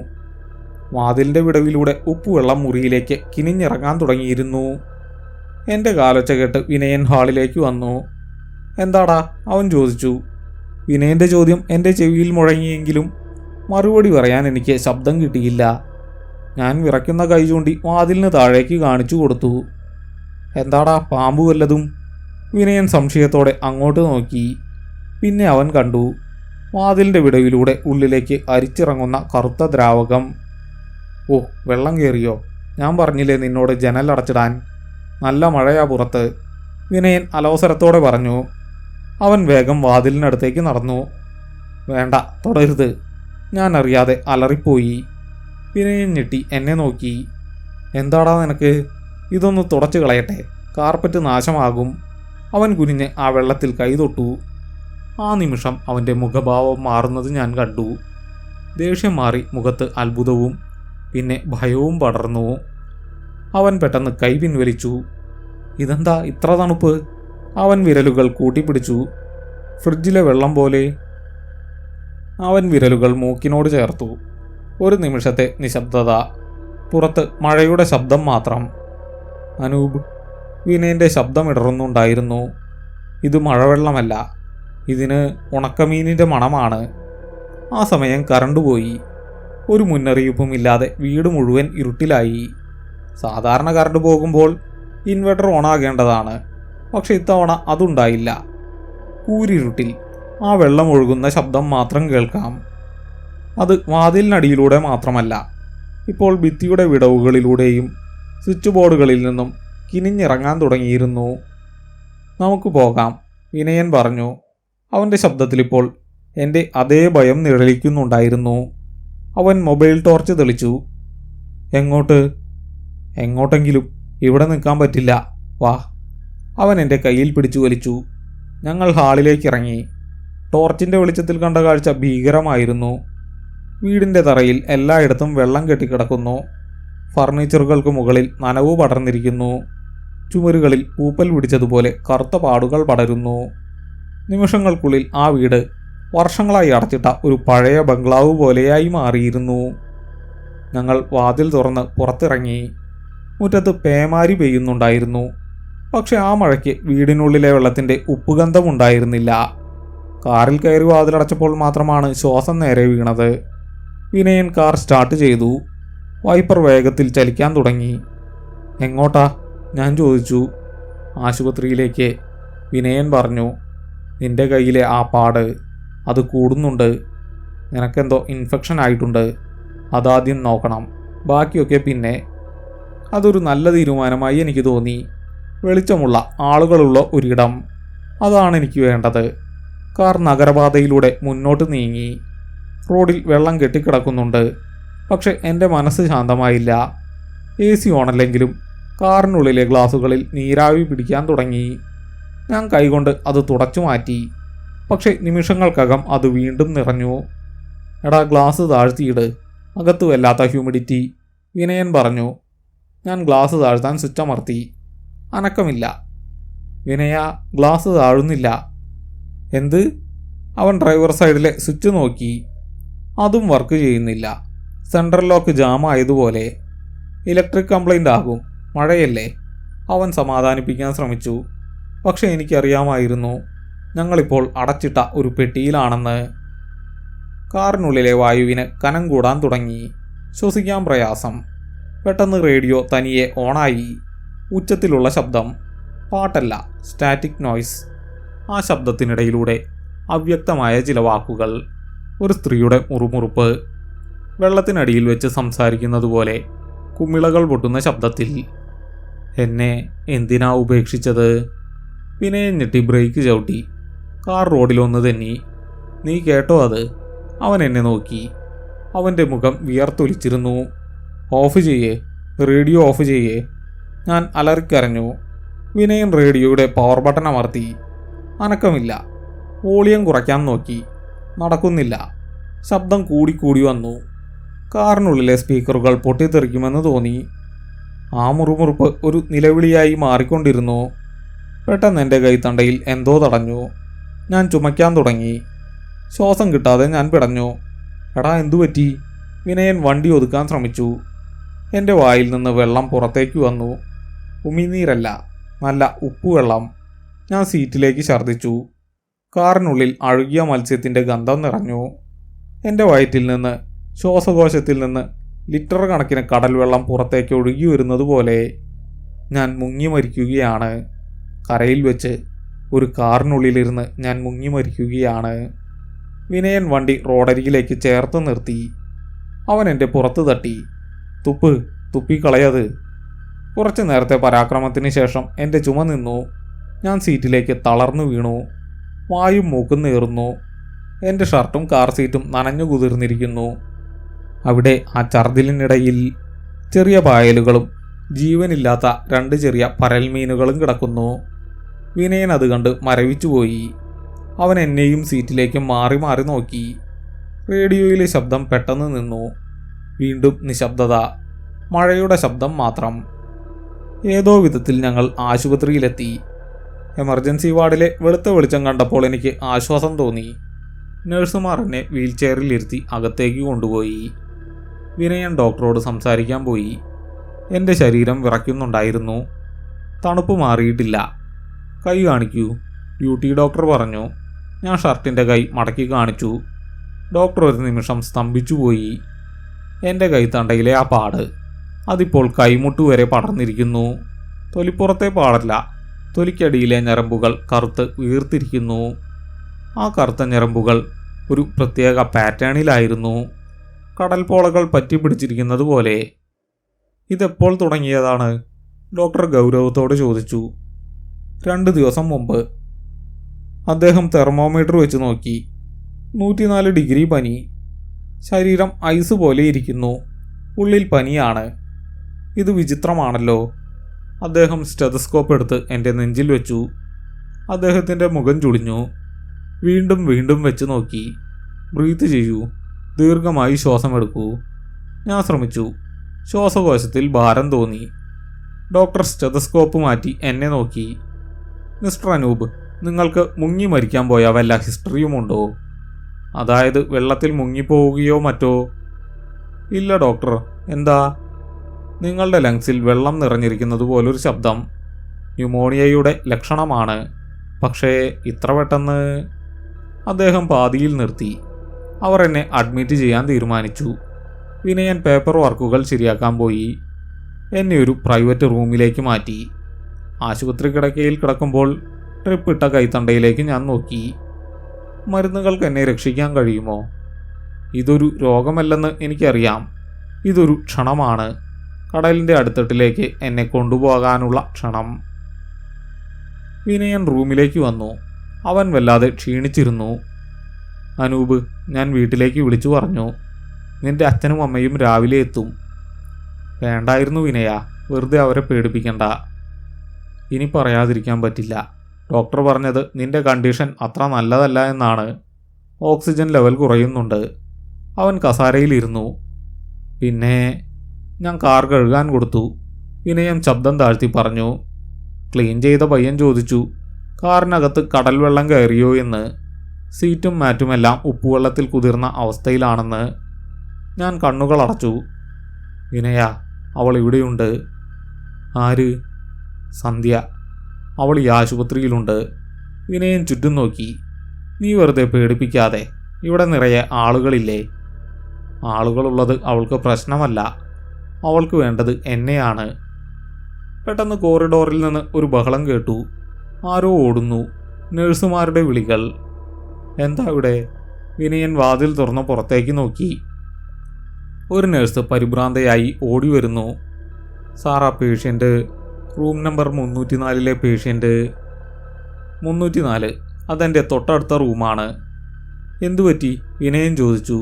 വാതിലിൻ്റെ വിടവിലൂടെ ഉപ്പുവെള്ളം മുറിയിലേക്ക് കിനിഞ്ഞിറങ്ങാൻ തുടങ്ങിയിരുന്നു. എൻ്റെ കാലൊച്ച കേട്ട് വിനയൻ ഹാളിലേക്ക് വന്നു. എന്താടാ, അവൻ ചോദിച്ചു. വിനയൻ്റെ ചോദ്യം എൻ്റെ ചെവിയിൽ മുഴങ്ങിയെങ്കിലും മറുപടി പറയാൻ എനിക്ക് ശബ്ദം കിട്ടിയില്ല. ഞാൻ വിറയ്ക്കുന്ന കൈ ചൂണ്ടി വാതിലിന് താഴേക്ക് കാണിച്ചു കൊടുത്തു. എന്താടാ, പാമ്പ് വല്ലതും? വിനയൻ സംശയത്തോടെ അങ്ങോട്ട് നോക്കി. പിന്നെ അവൻ കണ്ടു വാതിലിൻ്റെ വിടവിലൂടെ ഉള്ളിലേക്ക് അരിച്ചിറങ്ങുന്ന കറുത്ത ദ്രാവകം. ഓ, വെള്ളം കയറിയോ? ഞാൻ പറഞ്ഞില്ലേ നിന്നോട് ജനലടച്ചിടാൻ. നല്ല മഴയാ പുറത്ത്, വിനയൻ അലോസരത്തോടെ പറഞ്ഞു. അവൻ വേഗം വാതിലിനടുത്തേക്ക് നടന്നു. വേണ്ട, തൊടരുത്. ഞാൻ അറിയാതെ അലറിപ്പോയി. വിനയൻ ഞെട്ടി എന്നെ നോക്കി. എന്താടാ നിനക്ക്? ഇതൊന്ന് തുടച്ചു കളയട്ടെ, കാർപ്പറ്റ് നാശമാകും. അവൻ കുനിഞ്ഞ് ആ വെള്ളത്തിൽ കൈതൊട്ടു. ആ നിമിഷം അവൻ്റെ മുഖഭാവം മാറുന്നത് ഞാൻ കണ്ടു. ദേഷ്യം മാറി മുഖത്ത് അത്ഭുതവും പിന്നെ ഭയവും പടർന്നു. അവൻ പെട്ടെന്ന് കൈ പിൻവലിച്ചു. ഇതെന്താ ഇത്ര തണുപ്പ്? അവൻ വിരലുകൾ കൂട്ടിപ്പിടിച്ചു. ഫ്രിഡ്ജിലെ വെള്ളം പോലെ. അവൻ വിരലുകൾ മൂക്കിനോട് ചേർത്തു. ഒരു നിമിഷത്തെ നിശബ്ദത. പുറത്ത് മഴയുടെ ശബ്ദം മാത്രം. അനൂപ്, വിനയൻ്റെ ശബ്ദമിടറുന്നുണ്ടായിരുന്നു. ഇത് മഴവെള്ളമല്ല, ഇതിന് ഉണക്കമീനിൻ്റെ മണമാണ്. ആ സമയം കറണ്ട് പോയി. ഒരു മുന്നറിയിപ്പുമില്ലാതെ വീട് മുഴുവൻ ഇരുട്ടിലായി. സാധാരണ കറണ്ട് പോകുമ്പോൾ ഇൻവെർട്ടർ ഓണാകേണ്ടതാണ്. പക്ഷെ ഇത്തവണ അതുണ്ടായില്ല. കൂരിരുട്ടിൽ ആ വെള്ളം ഒഴുകുന്ന ശബ്ദം മാത്രം കേൾക്കാം. അത് വാതിലിനടിയിലൂടെ മാത്രമല്ല, ഇപ്പോൾ ഭിത്തിയുടെ വിടവുകളിലൂടെയും സ്വിച്ച് ബോർഡുകളിൽ നിന്നും കിനിഞ്ഞിറങ്ങാൻ തുടങ്ങിയിരുന്നു. നമുക്ക് പോകാം, വിനയൻ പറഞ്ഞു. അവൻ്റെ ശബ്ദത്തിലിപ്പോൾ എൻ്റെ അതേ ഭയം നിഴലിക്കുന്നുണ്ടായിരുന്നു. അവൻ മൊബൈൽ ടോർച്ച് തെളിച്ചു. എങ്ങോട്ട്? എങ്ങോട്ടെങ്കിലും, ഇവിടെ നിൽക്കാൻ പറ്റില്ല, വാ. അവൻ എൻ്റെ കയ്യിൽ പിടിച്ചു വലിച്ചു. ഞങ്ങൾ ഹാളിലേക്ക് ഇറങ്ങി. ടോർച്ചിൻ്റെ വെളിച്ചത്തിൽ കണ്ട കാഴ്ച ഭീകരമായിരുന്നു. വീടിൻ്റെ തറയിൽ എല്ലായിടത്തും വെള്ളം കെട്ടിക്കിടക്കുന്നു. ഫർണിച്ചറുകൾക്ക് മുകളിൽ നനവ് പടർന്നിരിക്കുന്നു. ചുമരുകളിൽ പൂപ്പൽ പിടിച്ചതുപോലെ കറുത്ത പാടുകൾ പടരുന്നു. നിമിഷങ്ങൾക്കുള്ളിൽ ആ വീട് വർഷങ്ങളായി അടച്ചിട്ട ഒരു പഴയ ബംഗ്ലാവ് പോലെയായി മാറിയിരുന്നു. ഞങ്ങൾ വാതിൽ തുറന്ന് പുറത്തിറങ്ങി. മുറ്റത്ത് പേമാരി പെയ്യുന്നുണ്ടായിരുന്നു. പക്ഷെ ആ മഴയ്ക്ക് വീടിനുള്ളിലെ വെള്ളത്തിൻ്റെ ഉപ്പുഗന്ധമുണ്ടായിരുന്നില്ല. കാറിൽ കയറി വാതിലടച്ചപ്പോൾ മാത്രമാണ് ശ്വാസം നേരെ വീണത്. വിനയൻ കാർ സ്റ്റാർട്ട് ചെയ്തു. വൈപ്പർ വേഗത്തിൽ ചലിക്കാൻ തുടങ്ങി. എങ്ങോട്ടാ? ഞാൻ ചോദിച്ചു. ആശുപത്രിയിലേക്ക്, വിനയൻ പറഞ്ഞു. നിന്റെ കയ്യിലെ ആ പാട്, അത് കൂടുന്നുണ്ട്. നിനക്കെന്തോ ഇൻഫെക്ഷൻ ആയിട്ടുണ്ട്. അതാദ്യം നോക്കണം, ബാക്കിയൊക്കെ പിന്നെ. അതൊരു നല്ല തീരുമാനമായി എനിക്ക് തോന്നി. വെളിച്ചമുള്ള ആളുകളുള്ള ഒരിടം, അതാണ് എനിക്ക് വേണ്ടത്. കാർ നഗരപാതയിലൂടെ മുന്നോട്ട് നീങ്ങി. റോഡിൽ വെള്ളം കെട്ടിക്കിടക്കുന്നുണ്ട്. പക്ഷെ എൻ്റെ മനസ്സ് ശാന്തമായില്ല. AC ഓണല്ലെങ്കിലും കാറിനുള്ളിലെ ഗ്ലാസുകളിൽ നീരാവി പിടിക്കാൻ തുടങ്ങി. ഞാൻ കൈകൊണ്ട് അത് തുടച്ചു മാറ്റി. പക്ഷെ നിമിഷങ്ങൾക്കകം അത് വീണ്ടും നിറഞ്ഞു. എടാ, ഗ്ലാസ് താഴ്ത്തിയിട്, അകത്തു വല്ലാത്ത ഹ്യൂമിഡിറ്റി, വിനയൻ പറഞ്ഞു. ഞാൻ ഗ്ലാസ് താഴ്ത്താൻ സ്വിച്ച് അമർത്തി. അനക്കമില്ല. വിനയ, ഗ്ലാസ് താഴുന്നില്ല. എന്ത്? അവൻ ഡ്രൈവർ സൈഡിലെ സ്വിച്ച് നോക്കി. അതും വർക്ക് ചെയ്യുന്നില്ല. സെൻട്രൽ ലോക്ക് ജാം ആയതുപോലെ. ഇലക്ട്രിക് കംപ്ലൈൻ്റ് ആകും, മഴയല്ലേ. അവൻ സമാധാനിപ്പിക്കാൻ ശ്രമിച്ചു. പക്ഷെ എനിക്കറിയാമായിരുന്നു ഞങ്ങളിപ്പോൾ അടച്ചിട്ട ഒരു പെട്ടിയിലാണെന്ന്. കാറിനുള്ളിലെ വായുവിന് കനം കൂടാൻ തുടങ്ങി. ശ്വസിക്കാൻ പ്രയാസം. പെട്ടെന്ന് റേഡിയോ തനിയെ ഓണായി. ഉച്ചത്തിലുള്ള ശബ്ദം. പാട്ടല്ല, സ്റ്റാറ്റിക് നോയ്സ്. ആ ശബ്ദത്തിനിടയിലൂടെ അവ്യക്തമായ ചില വാക്കുകൾ. ഒരു സ്ത്രീയുടെ മുറുമുറുപ്പ്. വെള്ളത്തിനടിയിൽ വെച്ച് സംസാരിക്കുന്നത് പോലെ കുമിളകൾ പൊട്ടുന്ന ശബ്ദത്തിൽ. എന്നെ എന്തിനാ ഉപേക്ഷിച്ചത്? വിനയൻ ഞെട്ടി ബ്രേക്ക് ചവിട്ടി. കാർ റോഡിലൊന്ന് തെന്നി. നീ കേട്ടോ അത്? അവൻ എന്നെ നോക്കി. അവൻ്റെ മുഖം വിയർത്തൊലിച്ചിരുന്നു. ഓഫ് ചെയ്യേ, റേഡിയോ ഓഫ് ചെയ്യേ. ഞാൻ അലറിക്കരഞ്ഞു. വിനയൻ റേഡിയോയുടെ പവർ ബട്ടൺ അമർത്തി. അനക്കമില്ല. വോളിയം കുറയ്ക്കാൻ നോക്കി. നടക്കുന്നില്ല. ശബ്ദം കൂടിക്കൂടി വന്നു. കാറിനുള്ളിലെ സ്പീക്കറുകൾ പൊട്ടിത്തെറിക്കുമെന്ന് തോന്നി. ആ മുറുമുറുപ്പ് ഒരു നിലവിളിയായി മാറിക്കൊണ്ടിരുന്നു. പെട്ടെന്ന് എൻ്റെ കൈത്തണ്ടയിൽ എന്തോ തടഞ്ഞു. ഞാൻ ചുമയ്ക്കാൻ തുടങ്ങി. ശ്വാസം കിട്ടാതെ ഞാൻ പിടഞ്ഞു. എടാ, എന്തുപറ്റി? വിനയൻ വണ്ടി ഒതുക്കാൻ ശ്രമിച്ചു. എൻ്റെ വായിൽ നിന്ന് വെള്ളം പുറത്തേക്ക് വന്നു. ഉമിനീരല്ല, നല്ല ഉപ്പുവെള്ളം. ഞാൻ സീറ്റിലേക്ക് ഛർദ്ദിച്ചു. കാറിനുള്ളിൽ അഴുകിയ മത്സ്യത്തിൻ്റെ ഗന്ധം നിറഞ്ഞു. എൻ്റെ വയറ്റിൽ നിന്ന്, ശ്വാസകോശത്തിൽ നിന്ന് ലിറ്റർ കണക്കിന് കടൽ വെള്ളം പുറത്തേക്ക് ഒഴുകി വരുന്നത് പോലെ. ഞാൻ മുങ്ങി മരിക്കുകയാണ്. കരയിൽ വെച്ച് ഒരു കാറിനുള്ളിലിരുന്ന് ഞാൻ മുങ്ങി മരിക്കുകയാണ്. വിനയൻ വണ്ടി റോഡരികിലേക്ക് ചേർത്ത് നിർത്തി. അവൻ എൻ്റെ പുറത്ത് തട്ടി. തുപ്പ്, തുപ്പിക്കളയത്. കുറച്ചു നേരത്തെ പരാക്രമത്തിന് ശേഷം എൻ്റെ ചുമ നിന്നു. ഞാൻ സീറ്റിലേക്ക് തളർന്നു വീണു. വായും മൂക്കും നീറുന്നു. എൻ്റെ ഷർട്ടും കാർ സീറ്റും നനഞ്ഞു കുതിർന്നിരിക്കുന്നു. അവിടെ ആ ഛർദിലിനിടയിൽ ചെറിയ പായലുകളും ജീവനില്ലാത്ത 2 ചെറിയ പരൽമീനുകളും കിടക്കുന്നു. വിനയൻ അത് കണ്ട് മരവിച്ചുപോയി. അവൻ എന്നെയും സീറ്റിലേക്കും മാറി മാറി നോക്കി. റേഡിയോയിലെ ശബ്ദം പെട്ടെന്ന് നിന്നു. വീണ്ടും നിശബ്ദത. മഴയുടെ ശബ്ദം മാത്രം. ഏതോ വിധത്തിൽ ഞങ്ങൾ ആശുപത്രിയിലെത്തി. എമർജൻസി വാർഡിലെ വെളുത്ത വെളിച്ചം കണ്ടപ്പോൾ എനിക്ക് ആശ്വാസം തോന്നി. നഴ്സുമാർ എന്നെ വീൽ ചെയറിലിരുത്തി അകത്തേക്ക് കൊണ്ടുപോയി. വിനയൻ ഡോക്ടറോട് സംസാരിക്കാൻ പോയി. എൻ്റെ ശരീരം വിറയ്ക്കുന്നുണ്ടായിരുന്നു. തണുപ്പ് മാറിയിട്ടില്ല. കൈ കാണിക്കൂ, ഡ്യൂട്ടി ഡോക്ടർ പറഞ്ഞു. ഞാൻ ഷർട്ടിൻ്റെ കൈ മടക്കി കാണിച്ചു. ഡോക്ടർ ഒരു നിമിഷം സ്തംഭിച്ചുപോയി. എൻ്റെ കൈത്തണ്ടയിലെ ആ പാട് അതിപ്പോൾ കൈമുട്ട് വരെ പടർന്നിരിക്കുന്നു. തൊലിപ്പുറത്തെ പാടല്ല, തൊലിക്കടിയിലെ ഞരമ്പുകൾ കറുത്ത് വീർത്തിരിക്കുന്നു. ആ കറുത്ത ഞരമ്പുകൾ ഒരു പ്രത്യേക പാറ്റേണിലായിരുന്നു, കടൽപ്പോളകൾ പറ്റിപ്പിടിച്ചിരിക്കുന്നത് പോലെ. ഇതെപ്പോൾ തുടങ്ങിയതാണ്? ഡോക്ടർ ഗൗരവത്തോട് ചോദിച്ചു. 2 ദിവസം മുമ്പ്. അദ്ദേഹം തെർമോമീറ്റർ വെച്ച് നോക്കി. 104 ഡിഗ്രി പനി. ശരീരം ഐസ് പോലെ ഇരിക്കുന്നു. ഉള്ളിൽ പനിയാണ്. ഇത് വിചിത്രമാണല്ലോ. അദ്ദേഹം സ്റ്റെതസ്കോപ്പ് എടുത്ത് എൻ്റെ നെഞ്ചിൽ വെച്ചു. അദ്ദേഹത്തിൻ്റെ മുഖം ചുളിഞ്ഞു. വീണ്ടും വീണ്ടും വെച്ച് നോക്കി. ബ്രീത്ത് ചെയ്യൂ, ദീർഘമായി ശ്വാസമെടുക്കൂ. ഞാൻ ശ്രമിച്ചു. ശ്വാസകോശത്തിൽ ഭാരം തോന്നി. ഡോക്ടർ സ്റ്റെതസ്കോപ്പ് മാറ്റി എന്നെ നോക്കി. മിസ്റ്റർ അനൂപ്, നിങ്ങൾക്ക് മുങ്ങി മരിക്കാൻ പോയ വല്ല ഹിസ്റ്ററിയുമുണ്ടോ? അതായത് വെള്ളത്തിൽ മുങ്ങിപ്പോവുകയോ മറ്റോ? ഇല്ല ഡോക്ടർ. എന്താ? നിങ്ങളുടെ ലങ്സിൽ വെള്ളം നിറഞ്ഞിരിക്കുന്നത് പോലൊരു ശബ്ദം. ന്യൂമോണിയയുടെ ലക്ഷണമാണ്. പക്ഷേ ഇത്ര പെട്ടെന്ന്? അദ്ദേഹം പാതിയിൽ നിർത്തി. അവർ എന്നെ അഡ്മിറ്റ് ചെയ്യാൻ തീരുമാനിച്ചു. വിനയൻ പേപ്പർ വർക്കുകൾ ശരിയാക്കാൻ പോയി. എന്നെ ഒരു പ്രൈവറ്റ് റൂമിലേക്ക് മാറ്റി. ആശുപത്രി കിടക്കയിൽ കിടക്കുമ്പോൾ ട്രിപ്പിട്ട കൈത്തണ്ടയിലേക്ക് ഞാൻ നോക്കി. മരുന്നുകൾക്ക് എന്നെ രക്ഷിക്കാൻ കഴിയുമോ? ഇതൊരു രോഗമല്ലെന്ന് എനിക്കറിയാം. ഇതൊരു ക്ഷണമാണ്. കടലിൻ്റെ അടുത്തട്ടിലേക്ക് എന്നെ കൊണ്ടുപോകാനുള്ള ക്ഷണം. വിനയൻ റൂമിലേക്ക് വന്നു. അവൻ വല്ലാതെ ക്ഷീണിച്ചിരുന്നു. അനൂപ്, ഞാൻ വീട്ടിലേക്ക് വിളിച്ചു പറഞ്ഞു. നിന്റെ അച്ഛനും അമ്മയും രാവിലെ എത്തും. വേണ്ടായിരുന്നു വിനയ, വെറുതെ അവരെ പേടിപ്പിക്കണ്ട. ഇനി പറയാതിരിക്കാൻ പറ്റില്ല. ഡോക്ടർ പറഞ്ഞത് നിന്റെ കണ്ടീഷൻ അത്ര നല്ലതല്ല എന്നാണ്. ഓക്സിജൻ ലെവൽ കുറയുന്നുണ്ട്. അവൻ കസാരയിലിരുന്നു. പിന്നെ ഞാൻ കാർ കഴുകാൻ കൊടുത്തു. വിനയം ശബ്ദം താഴ്ത്തി പറഞ്ഞു. ക്ലീൻ ചെയ്ത പയ്യൻ ചോദിച്ചു, കാറിനകത്ത് കടൽ വെള്ളം കയറിയോ എന്ന്. സീറ്റും മാറ്റുമെല്ലാം ഉപ്പുവെള്ളത്തിൽ കുതിർന്ന അവസ്ഥയിലാണെന്ന്. ഞാൻ കണ്ണുകൾ അടച്ചു. വിനയ, അവൾ ഇവിടെയുണ്ട്. ആര്? സന്ധ്യ. അവൾ ഈ ആശുപത്രിയിലുണ്ട്. വിനയൻ ചുറ്റും നോക്കി. നീ വെറുതെ പേടിപ്പിക്കാതെ. ഇവിടെ നിറയെ ആളുകളില്ലേ? ആളുകളുള്ളത് അവൾക്ക് പ്രശ്നമല്ല. അവൾക്ക് വേണ്ടത് എന്നെയാണ്. പെട്ടെന്ന് കോറിഡോറിൽ നിന്ന് ഒരു ബഹളം കേട്ടു. ആരോ ഓടുന്നു. നഴ്സുമാരുടെ വിളികൾ. എന്താ ഇവിടെ? വിനയൻ വാതിൽ തുറന്ന് പുറത്തേക്ക് നോക്കി. ഒരു നഴ്സ് പരിഭ്രാന്തയായി ഓടി വരുന്നു. സാറാ പേഷ്യൻ്റ്, റൂം നമ്പർ 304 പേഷ്യൻ്റ്. 304? അതെൻ്റെ തൊട്ടടുത്ത റൂമാണ്. എന്തുപറ്റി? വിനയൻ ചോദിച്ചു.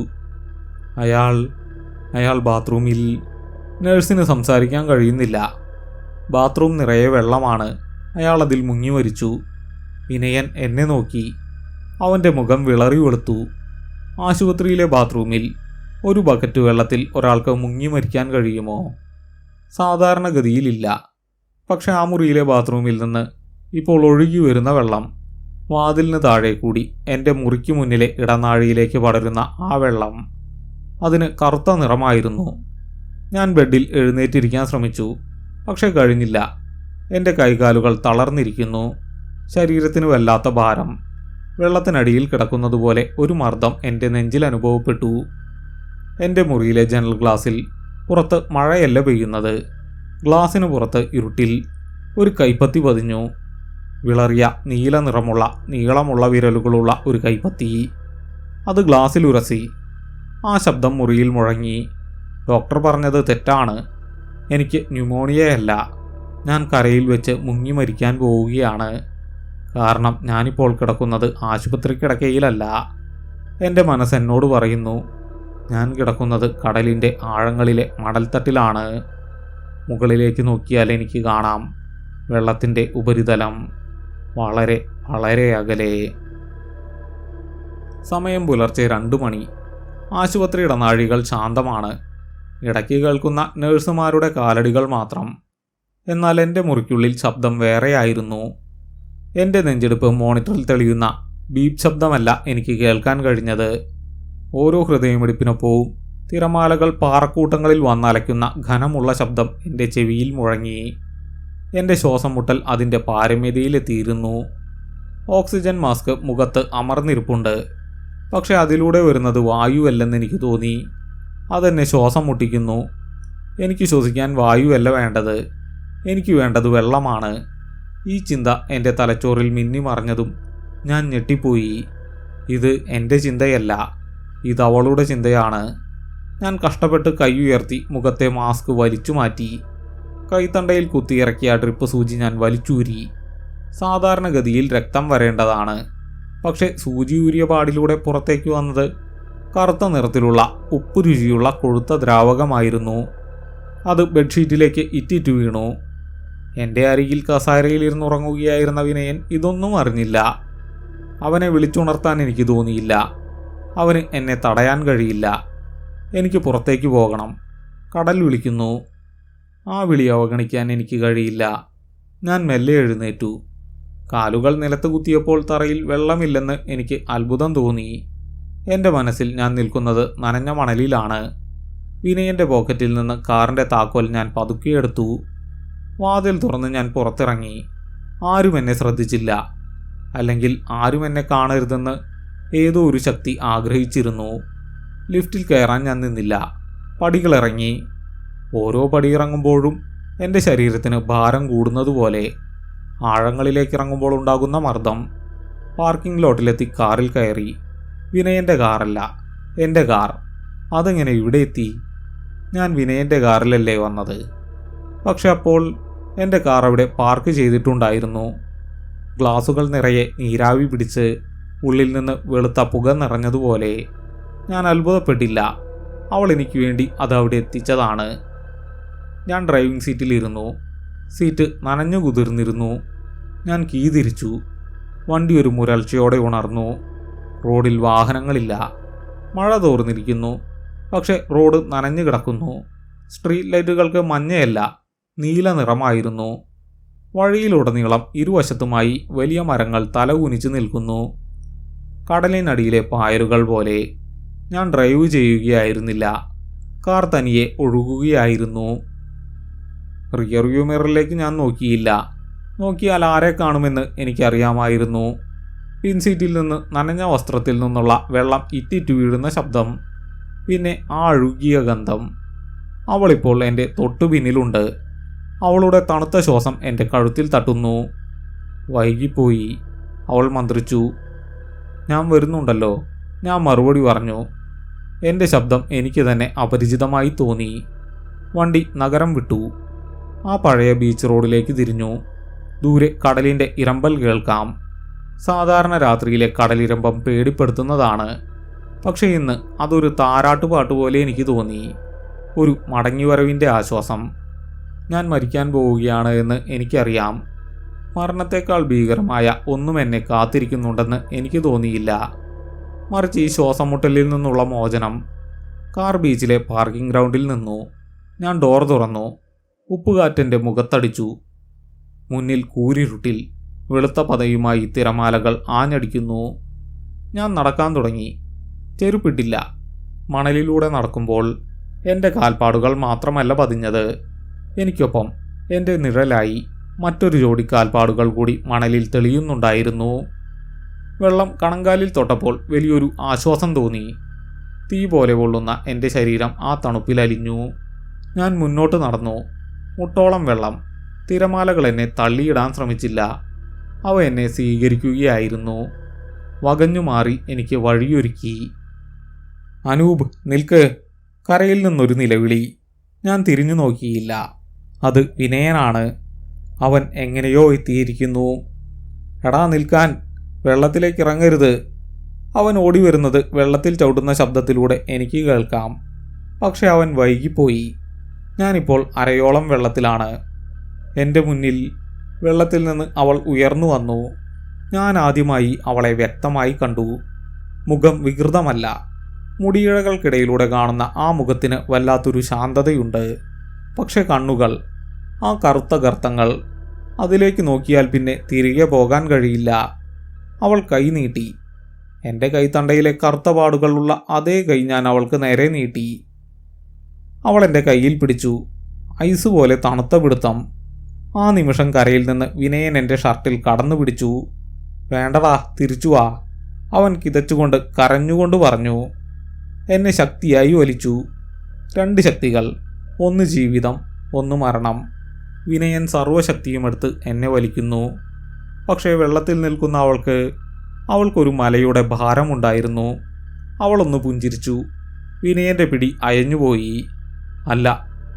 അയാൾ ബാത്റൂമിൽ. നഴ്സിന് സംസാരിക്കാൻ കഴിയുന്നില്ല. ബാത്റൂം നിറയെ വെള്ളമാണ്. അയാൾ അതിൽ മുങ്ങി മരിച്ചു. വിനയൻ എന്നെ നോക്കി. അവൻ്റെ മുഖം വിളറി വെളുത്തു. ആശുപത്രിയിലെ ബാത്റൂമിൽ ഒരു ബക്കറ്റ് വെള്ളത്തിൽ ഒരാൾക്ക് മുങ്ങി മരിക്കാൻ കഴിയുമോ? സാധാരണഗതിയിലില്ല. പക്ഷെ ആ മുറിയിലെ ബാത്റൂമിൽ നിന്ന് ഇപ്പോൾ ഒഴുകി വരുന്ന വെള്ളം, വാതിലിന് താഴെ കൂടി എൻ്റെ മുറിക്ക് മുന്നിലെ ഇടനാഴിയിലേക്ക് പടരുന്ന ആ വെള്ളം, അതിന് കറുത്ത നിറമായിരുന്നു. ഞാൻ ബെഡിൽ എഴുന്നേറ്റിരിക്കാൻ ശ്രമിച്ചു. പക്ഷെ കഴിഞ്ഞില്ല. എൻ്റെ കൈകാലുകൾ തളർന്നിരിക്കുന്നു. ശരീരത്തിന് വല്ലാത്ത ഭാരം. വെള്ളത്തിനടിയിൽ കിടക്കുന്നതുപോലെ ഒരു മർദ്ദം എൻ്റെ നെഞ്ചിൽ അനുഭവപ്പെട്ടു. എൻ്റെ മുറിയിലെ ജനൽ ഗ്ലാസിൽ പുറത്ത് മഴയല്ല പെയ്യുന്നത്. ഗ്ലാസിന് പുറത്ത് ഇരുട്ടിൽ ഒരു കൈപ്പത്തി പതിഞ്ഞു. വിളറിയ നീല നിറമുള്ള നീളമുള്ള വിരലുകളുള്ള ഒരു കൈപ്പത്തി. അത് ഗ്ലാസിൽ ഉരസി. ആ ശബ്ദം മുറിയിൽ മുഴങ്ങി. ഡോക്ടർ പറഞ്ഞത് തെറ്റാണ്. എനിക്ക് ന്യൂമോണിയയല്ല. ഞാൻ കരയിൽ വെച്ച് മുങ്ങി മരിക്കാൻ പോവുകയാണ്. കാരണം ഞാനിപ്പോൾ കിടക്കുന്നത് ആശുപത്രി കിടക്കയിലല്ല. എൻ്റെ മനസ്സെന്നോട് പറയുന്നു, ഞാൻ കിടക്കുന്നത് കടലിൻ്റെ ആഴങ്ങളിലെ മണൽത്തട്ടിലാണ്. മുകളിലേക്ക് നോക്കിയാൽ എനിക്ക് കാണാം വെള്ളത്തിൻ്റെ ഉപരിതലം, വളരെ വളരെ അകലെ. സമയം പുലർച്ചെ 2 മണി. ആശുപത്രി ഇടനാഴികൾ ശാന്തമാണ്. ഇടയ്ക്ക് കേൾക്കുന്ന നഴ്സുമാരുടെ കാലടികൾ മാത്രം. എന്നാൽ എൻ്റെ മുറിക്കുള്ളിൽ ശബ്ദം വേറെയായിരുന്നു. എൻ്റെ നെഞ്ചെടുപ്പ് മോണിറ്ററിൽ തെളിയുന്ന ബീപ് ശബ്ദമല്ല എനിക്ക് കേൾക്കാൻ കഴിഞ്ഞത്. ഓരോ ഹൃദയമിടിപ്പിനൊപ്പവും തിരമാലകൾ പാറക്കൂട്ടങ്ങളിൽ വന്നലയ്ക്കുന്ന ഘനമുള്ള ശബ്ദം എൻ്റെ ചെവിയിൽ മുഴങ്ങി. എൻ്റെ ശ്വാസം മുട്ടൽ അതിൻ്റെ പാരമ്യതയിലെത്തിയിരുന്നു. ഓക്സിജൻ മാസ്ക് മുഖത്ത് അമർന്നിരിപ്പുണ്ട്. പക്ഷെ അതിലൂടെ വരുന്നത് വായുവല്ലെന്ന് എനിക്ക് തോന്നി. അതെന്നെ ശ്വാസം മുട്ടിക്കുന്നു. എനിക്ക് ശ്വസിക്കാൻ വായുവല്ല വേണ്ടത്, എനിക്ക് വേണ്ടത് വെള്ളമാണ്. ഈ ചിന്ത എൻ്റെ തലച്ചോറിൽ മിന്നിമറഞ്ഞതും ഞാൻ ഞെട്ടിപ്പോയി. ഇത് എൻ്റെ ചിന്തയല്ല, ഇത് അവളുടെ ചിന്തയാണ്. ഞാൻ കഷ്ടപ്പെട്ട് കൈ ഉയർത്തി മുഖത്തെ മാസ്ക് വലിച്ചു മാറ്റി. കൈത്തണ്ടയിൽ കുത്തിയിറക്കിയ ഡ്രിപ്പ് സൂചി ഞാൻ വലിച്ചൂരി. സാധാരണഗതിയിൽ രക്തം വരേണ്ടതാണ്. പക്ഷെ സൂചി ഊരിയ പാടിലൂടെ പുറത്തേക്ക് വന്നത് കറുത്ത നിറത്തിലുള്ള ഉപ്പു രുചിയുള്ള കൊഴുത്ത ദ്രാവകമായിരുന്നു. അത് ബെഡ്ഷീറ്റിലേക്ക് ഇറ്റിറ്റു വീണു. എൻ്റെ അരികിൽ കസാരയിലിരുന്നുറങ്ങുകയായിരുന്ന വിനയൻ ഇതൊന്നും അറിഞ്ഞില്ല. അവനെ വിളിച്ചുണർത്താൻ എനിക്ക് തോന്നിയില്ല. അവന് എന്നെ തടയാൻ കഴിയില്ല. എനിക്ക് പുറത്തേക്ക് പോകണം. കടൽ വിളിക്കുന്നു. ആ വിളി അവഗണിക്കാൻ എനിക്ക് കഴിയില്ല. ഞാൻ മെല്ലെ എഴുന്നേറ്റു. കാലുകൾ നിലത്ത് കുത്തിയപ്പോൾ തറയിൽ വെള്ളമില്ലെന്ന് എനിക്ക് അത്ഭുതം തോന്നി. എൻ്റെ മനസ്സിൽ ഞാൻ നിൽക്കുന്നത് നനഞ്ഞ മണലിലാണ്. വിനയൻ്റെ പോക്കറ്റിൽ നിന്ന് കാറിൻ്റെ താക്കോൽ ഞാൻ പതുക്കിയെടുത്തു. വാതിൽ തുറന്ന് ഞാൻ പുറത്തിറങ്ങി. ആരും എന്നെ ശ്രദ്ധിച്ചില്ല. അല്ലെങ്കിൽ ആരും എന്നെ കാണരുതെന്ന് ഏതോ ഒരു ശക്തി ആഗ്രഹിച്ചിരുന്നു. ലിഫ്റ്റിൽ കയറാൻ ഞാൻ നിന്നില്ല. പടികളിറങ്ങി. ഓരോ പടിയിറങ്ങുമ്പോഴും എൻ്റെ ശരീരത്തിന് ഭാരം കൂടുന്നതുപോലെ. ആഴങ്ങളിലേക്ക് ഇറങ്ങുമ്പോൾ ഉണ്ടാകുന്ന മർദ്ദം. പാർക്കിംഗ് ലോട്ടിലെത്തി കാറിൽ കയറി. വിനയൻ്റെ കാറല്ല, എൻ്റെ കാർ. അതെങ്ങനെ ഇവിടെ എത്തി? ഞാൻ വിനയൻ്റെ കാറിലല്ലേ വന്നത്. പക്ഷെ അപ്പോൾ എൻ്റെ കാർ അവിടെ പാർക്ക് ചെയ്തിട്ടുണ്ടായിരുന്നു. ഗ്ലാസുകൾ നിറയെ നീരാവി പിടിച്ച് ഉള്ളിൽ നിന്ന് വെളുത്ത പുക നിറഞ്ഞതുപോലെ. ഞാൻ അത്ഭുതപ്പെട്ടില്ല. അവൾ എനിക്ക് വേണ്ടി അത് അവിടെ എത്തിച്ചതാണ്. ഞാൻ ഡ്രൈവിംഗ് സീറ്റിലിരുന്നു. സീറ്റ് നനഞ്ഞു കുതിർന്നിരുന്നു. ഞാൻ കീ തിരിച്ചു. വണ്ടി ഒരു മുരൾച്ചയോടെ ഉണർന്നു. റോഡിൽ വാഹനങ്ങളില്ല. മഴ തോർന്നിരിക്കുന്നു. പക്ഷെ റോഡ് നനഞ്ഞു കിടക്കുന്നു. സ്ട്രീറ്റ് ലൈറ്റുകൾക്ക് മഞ്ഞയല്ല, നീല നിറമായിരുന്നു. വഴിയിലുടനീളം ഇരുവശത്തുമായി വലിയ മരങ്ങൾ തല കുനിച്ചു നിൽക്കുന്നു, കടലിനടിയിലെ പായലുകൾ പോലെ. ഞാൻ ഡ്രൈവ് ചെയ്യുകയായിരുന്നില്ല. കാർ തനിയെ ഒഴുകുകയായിരുന്നു. റിയർവ്യൂ മിററിലേക്ക് ഞാൻ നോക്കിയില്ല. നോക്കിയാൽ ആരെ കാണുമെന്ന് എനിക്കറിയാമായിരുന്നു. പിൻസീറ്റിൽ നിന്ന് നനഞ്ഞ വസ്ത്രത്തിൽ നിന്നുള്ള വെള്ളം ഇറ്റിറ്റു വീഴുന്ന ശബ്ദം. പിന്നെ ആ അഴുകിയ ഗന്ധം. അവളിപ്പോൾ എൻ്റെ തൊട്ടുപിന്നിലുണ്ട്. അവളുടെ തണുത്ത ശ്വാസം എൻ്റെ കഴുത്തിൽ തട്ടുന്നു. വൈകിപ്പോയി, അവൾ മന്ത്രിച്ചു. ഞാൻ വരുന്നുണ്ടല്ലോ, ഞാൻ മറുപടി പറഞ്ഞു. എൻ്റെ ശബ്ദം എനിക്ക് തന്നെ അപരിചിതമായി തോന്നി. വണ്ടി നഗരം വിട്ടു. ആ പഴയ ബീച്ച് റോഡിലേക്ക് തിരിഞ്ഞു. ദൂരെ കടലിൻ്റെ ഇരമ്പൽ കേൾക്കാം. സാധാരണ രാത്രിയിലെ കടലിരമ്പം പേടിപ്പെടുത്തുന്നതാണ്. പക്ഷേ ഇന്ന് അതൊരു താരാട്ടുപാട്ട് പോലെ എനിക്ക് തോന്നി. ഒരു മടങ്ങിവരവിൻ്റെ ആശ്വാസം. ഞാൻ മരിക്കാൻ പോവുകയാണ് എന്ന് എനിക്കറിയാം. മരണത്തേക്കാൾ ഭീകരമായ ഒന്നും എന്നെ കാത്തിരിക്കുന്നുണ്ടെന്ന് എനിക്ക് തോന്നിയില്ല. മറിച്ച് ഈ ശ്വാസം മുട്ടലിൽ നിന്നുള്ള മോചനം. കാർ ബീച്ചിലെ പാർക്കിംഗ് ഗ്രൗണ്ടിൽ നിന്നു. ഞാൻ ഡോർ തുറന്നു. ഉപ്പുകാറ്റൻ്റെ മുഖത്തടിച്ചു. മുന്നിൽ കൂരിരുട്ടിൽ വെളുത്ത പതയുമായി തിരമാലകൾ ആഞ്ഞടിക്കുന്നു. ഞാൻ നടക്കാൻ തുടങ്ങി. ചെരുപ്പിട്ടില്ല. മണലിലൂടെ നടക്കുമ്പോൾ എൻ്റെ കാൽപ്പാടുകൾ മാത്രമല്ല പതിഞ്ഞത്. എനിക്കൊപ്പം എൻ്റെ നിഴലായി മറ്റൊരു ജോഡി കാൽപ്പാടുകൾ കൂടി മണലിൽ തെളിയുന്നുണ്ടായിരുന്നു. വെള്ളം കണങ്കാലിൽ തൊട്ടപ്പോൾ വലിയൊരു ആശ്വാസം തോന്നി. തീ പോലെ പൊള്ളുന്ന എൻ്റെ ശരീരം ആ തണുപ്പിൽ അലിഞ്ഞു. ഞാൻ മുന്നോട്ട് നടന്നു. മുട്ടോളം വെള്ളം. തിരമാലകൾ എന്നെ തള്ളിയിടാൻ ശ്രമിച്ചില്ല. അവ എന്നെ സ്വീകരിക്കുകയായിരുന്നു. വകഞ്ഞു മാറി എനിക്ക് വഴിയൊരുക്കി. അനൂപ്, നിൽക്ക്! കരയിൽ നിന്നൊരു നിലവിളി. ഞാൻ തിരിഞ്ഞു നോക്കിയില്ല. അത് വിനയനാണ്. അവൻ എങ്ങനെയോ എത്തിയിരിക്കുന്നു. എടാ നിൽക്കാൻ! വെള്ളത്തിലേക്ക് ഇറങ്ങരുത്! അവൻ ഓടി വരുന്നത് വെള്ളത്തിൽ ചവിട്ടുന്ന ശബ്ദത്തിലൂടെ എനിക്ക് കേൾക്കാം. പക്ഷെ അവൻ വൈകിപ്പോയി. ഞാനിപ്പോൾ അരയോളം വെള്ളത്തിലാണ്. എൻ്റെ മുന്നിൽ വെള്ളത്തിൽ നിന്ന് അവൾ ഉയർന്നു വന്നു. ഞാൻ ആദ്യമായി അവളെ വ്യക്തമായി കണ്ടു. മുഖം വികൃതമല്ല. മുടിയിഴകൾക്കിടയിലൂടെ കാണുന്ന ആ മുഖത്തിന് വല്ലാത്തൊരു ശാന്തതയുണ്ട്. പക്ഷെ കണ്ണുകൾ, ആ കറുത്ത ഗർത്തങ്ങൾ, അതിലേക്ക് നോക്കിയാൽ പിന്നെ തിരികെ പോകാൻ കഴിയില്ല. അവൾ കൈ നീട്ടി. എൻ്റെ കൈത്തണ്ടയിലെ കറുത്ത പാടുകളുള്ള അതേ കൈ ഞാൻ അവൾക്ക് നേരെ നീട്ടി. അവൾ എൻ്റെ കയ്യിൽ പിടിച്ചു. ഐസ് പോലെ തണുത്ത പിടുത്തം. ആ നിമിഷം കരയിൽ നിന്ന് വിനയൻ എൻ്റെ ഷർട്ടിൽ കടന്നു പിടിച്ചു. വേണ്ടടാ, തിരിച്ചു വാ, അവൻ കിതച്ചുകൊണ്ട് കരഞ്ഞുകൊണ്ട് പറഞ്ഞു. എന്നെ ശക്തിയായി വലിച്ചു. 2 ശക്തികൾ, ഒന്ന് ജീവിതം, ഒന്ന് മരണം. വിനയൻ സർവ്വശക്തിയുമെടുത്ത് എന്നെ വലിക്കുന്നു. പക്ഷേ വെള്ളത്തിൽ നിൽക്കുന്ന അവൾക്കൊരു മലയുടെ ഭാരമുണ്ടായിരുന്നു. അവളൊന്ന് പുഞ്ചിരിച്ചു. വിനയൻ്റെ പിടി അയഞ്ഞുപോയി. അല്ല,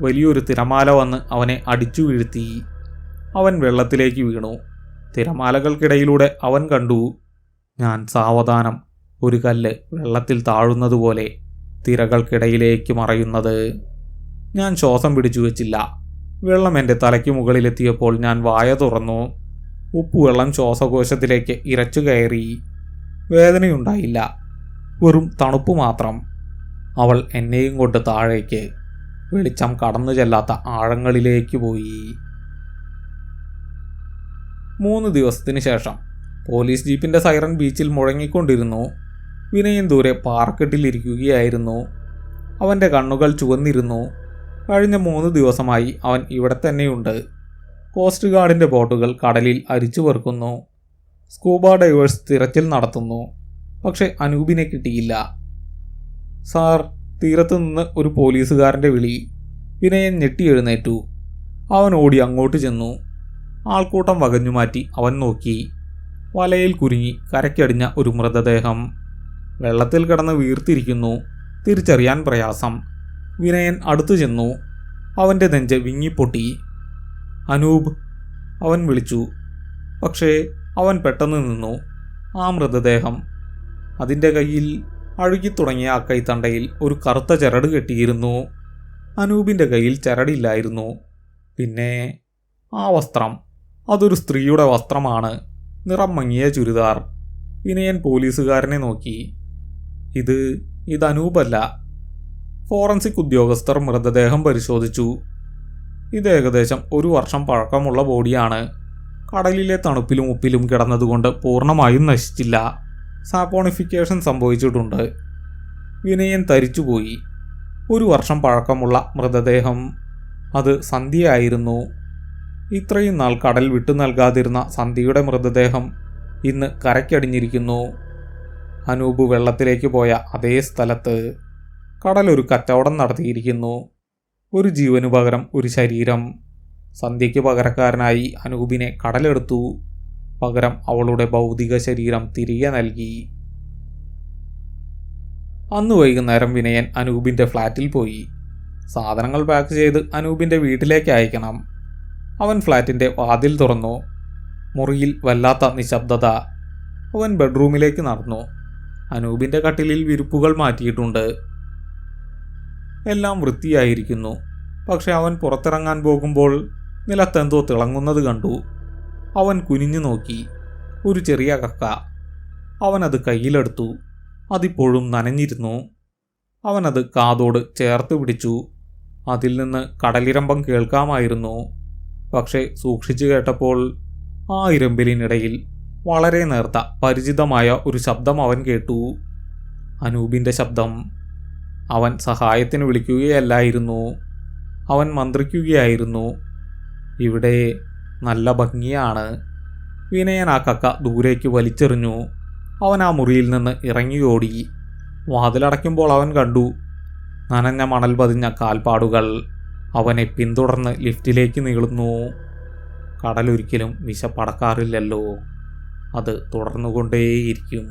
വലിയൊരു തിരമാല വന്ന് അവനെ അടിച്ചു വീഴ്ത്തി. അവൻ വെള്ളത്തിലേക്ക് വീണു. തിരമാലകൾക്കിടയിലൂടെ അവൻ കണ്ടു ഞാൻ സാവധാനം ഒരു കല്ല് വെള്ളത്തിൽ താഴുന്നതുപോലെ തിരകൾക്കിടയിലേക്ക് മറയുന്നത്. ഞാൻ ശ്വാസം പിടിച്ചു വെച്ചില്ല. വെള്ളം എൻ്റെ തലയ്ക്ക് മുകളിലെത്തിയപ്പോൾ ഞാൻ വായ തുറന്നു. ഉപ്പുവെള്ളം ശ്വാസകോശത്തിലേക്ക് ഇരച്ചു കയറി. വേദനയുണ്ടായില്ല, വെറും തണുപ്പ് മാത്രം. അവൾ എന്നെയും കൊണ്ട് താഴേക്ക്, വെളിച്ചം കടന്നു ചെല്ലാത്ത ആഴങ്ങളിലേക്ക് പോയി. 3 ദിവസത്തിന് ശേഷം പോലീസ് ജീപ്പിൻ്റെ സൈറൻ ബീച്ചിൽ മുഴങ്ങിക്കൊണ്ടിരുന്നു. വിനയൻ ദൂരെ പാർക്കെട്ടിലിരിക്കുകയായിരുന്നു. അവൻ്റെ കണ്ണുകൾ ചുവന്നിരുന്നു. കഴിഞ്ഞ 3 ദിവസമായി അവൻ ഇവിടെ തന്നെയുണ്ട്. കോസ്റ്റ് ഗാർഡിൻ്റെ ബോട്ടുകൾ കടലിൽ അരിച്ചു പെറുക്കുന്നു. സ്കൂബ ഡൈവേഴ്സ് തിരച്ചിൽ നടത്തുന്നു. പക്ഷെ അനൂപിനെ കിട്ടിയില്ല. സാർ, തീരത്തു നിന്ന് ഒരു പോലീസുകാരൻ്റെ വിളി. വിനയൻ ഞെട്ടി എഴുന്നേറ്റു. അവൻ ഓടി അങ്ങോട്ട് ചെന്നു. ആൾക്കൂട്ടം വകഞ്ഞുമാറ്റി അവൻ നോക്കി. വലയിൽ കുരുങ്ങി കരയ്ക്കടിഞ്ഞ ഒരു മൃതദേഹം. വെള്ളത്തിൽ കിടന്ന് വീർത്തിരിക്കുന്നു. തിരിച്ചറിയാൻ പ്രയാസം. വിനയൻ അടുത്തു ചെന്നു. അവൻ്റെ നെഞ്ച് വിങ്ങിപ്പൊട്ടി. അനൂപ്, അവൻ വിളിച്ചു. പക്ഷേ അവൻ പെട്ടെന്ന് നിന്നു. ആ മൃതദേഹം, അതിൻ്റെ കയ്യിൽ അഴുകിത്തുടങ്ങിയ ആ കൈത്തണ്ടയിൽ ഒരു കറുത്ത ചരട് കെട്ടിയിരുന്നു. അനൂപിൻ്റെ കയ്യിൽ ചരടില്ലായിരുന്നു. പിന്നെ ആ വസ്ത്രം, അതൊരു സ്ത്രീയുടെ വസ്ത്രമാണ്. നിറം മങ്ങിയ ചുരിദാർ. വിനയൻ പോലീസുകാരനെ നോക്കി. ഇത് അനൂപല്ല. ഫോറൻസിക് ഉദ്യോഗസ്ഥർ മൃതദേഹം പരിശോധിച്ചു. ഇത് ഏകദേശം 1 വർഷം പഴക്കമുള്ള ബോഡിയാണ്. കടലിലെ തണുപ്പിലും ഉപ്പിലും കിടന്നതുകൊണ്ട് പൂർണ്ണമായും നശിച്ചില്ല. സാപ്പോണിഫിക്കേഷൻ സംഭവിച്ചിട്ടുണ്ട്. വിനയൻ തരിച്ചുപോയി. 1 വർഷം പഴക്കമുള്ള മൃതദേഹം. അത് സന്ധ്യയായിരുന്നു. ഇത്രയും നാൾ കടൽ വിട്ടു നൽകാതിരുന്ന സന്ധ്യയുടെ മൃതദേഹം ഇന്ന് കരയ്ക്കടിഞ്ഞിരിക്കുന്നു. അനൂപ് വെള്ളത്തിലേക്ക് പോയ അതേ സ്ഥലത്ത് കടലൊരു കച്ചവടം നടത്തിയിരിക്കുന്നു. ഒരു ജീവനു പകരം ഒരു ശരീരം. സന്ധ്യയ്ക്ക് പകരക്കാരനായി അനൂപിനെ കടലെടുത്തു. പകരം അവളുടെ ഭൗതിക ശരീരം തിരികെ നൽകി. അന്ന് വൈകുന്നേരം വിനയൻ അനൂപിൻ്റെ ഫ്ലാറ്റിൽ പോയി. സാധനങ്ങൾ പാക്ക് ചെയ്ത് അനൂപിൻ്റെ വീട്ടിലേക്ക് അയക്കണം. അവൻ ഫ്ലാറ്റിൻ്റെ വാതിൽ തുറന്നു. മുറിയിൽ വല്ലാത്ത നിശബ്ദത. അവൻ ബെഡ്റൂമിലേക്ക് നടന്നു. അനൂപിൻ്റെ കട്ടിലിൽ വിരിപ്പുകൾ മാറ്റിയിട്ടുണ്ട്. എല്ലാം വൃത്തിയായിരിക്കുന്നു. പക്ഷെ അവൻ പുറത്തിറങ്ങാൻ പോകുമ്പോൾ നിലത്തെന്തോ തിളങ്ങുന്നത് കണ്ടു. അവൻ കുനിഞ്ഞു നോക്കി. ഒരു ചെറിയ കക്ക. അവനത് കയ്യിലെടുത്തു. അതിപ്പോഴും നനഞ്ഞിരുന്നു. അവനത് കാതോട് ചേർത്ത് പിടിച്ചു. അതിൽ നിന്ന് കടലിരമ്പം കേൾക്കാമായിരുന്നു. പക്ഷേ സൂക്ഷിച്ചു കേട്ടപ്പോൾ ആ ഇരമ്പലിനിടയിൽ വളരെ നേർത്ത പരിചിതമായ ഒരു ശബ്ദം അവൻ കേട്ടു. അനൂപിൻ്റെ ശബ്ദം. അവൻ സഹായത്തിന് വിളിക്കുകയല്ലായിരുന്നു. അവൻ മന്ത്രിക്കുകയായിരുന്നു. ഇവിടെ നല്ല ഭംഗിയാണ്. വിനയൻ ആ കക്ക ദൂരേക്ക് വലിച്ചെറിഞ്ഞു. അവൻ ആ മുറിയിൽ നിന്ന് ഇറങ്ങിയോടി. വാതിലടയ്ക്കുമ്പോൾ അവൻ കണ്ടു നനഞ്ഞ മണൽ പതിഞ്ഞ കാൽപ്പാടുകൾ അവനെ പിന്തുടർന്ന് ലിഫ്റ്റിലേക്ക് നീളുന്നു. കടലൊരിക്കലും വിശപ്പടക്കാറില്ലല്ലോ. അത് തുടർന്നുകൊണ്ടേയിരിക്കും.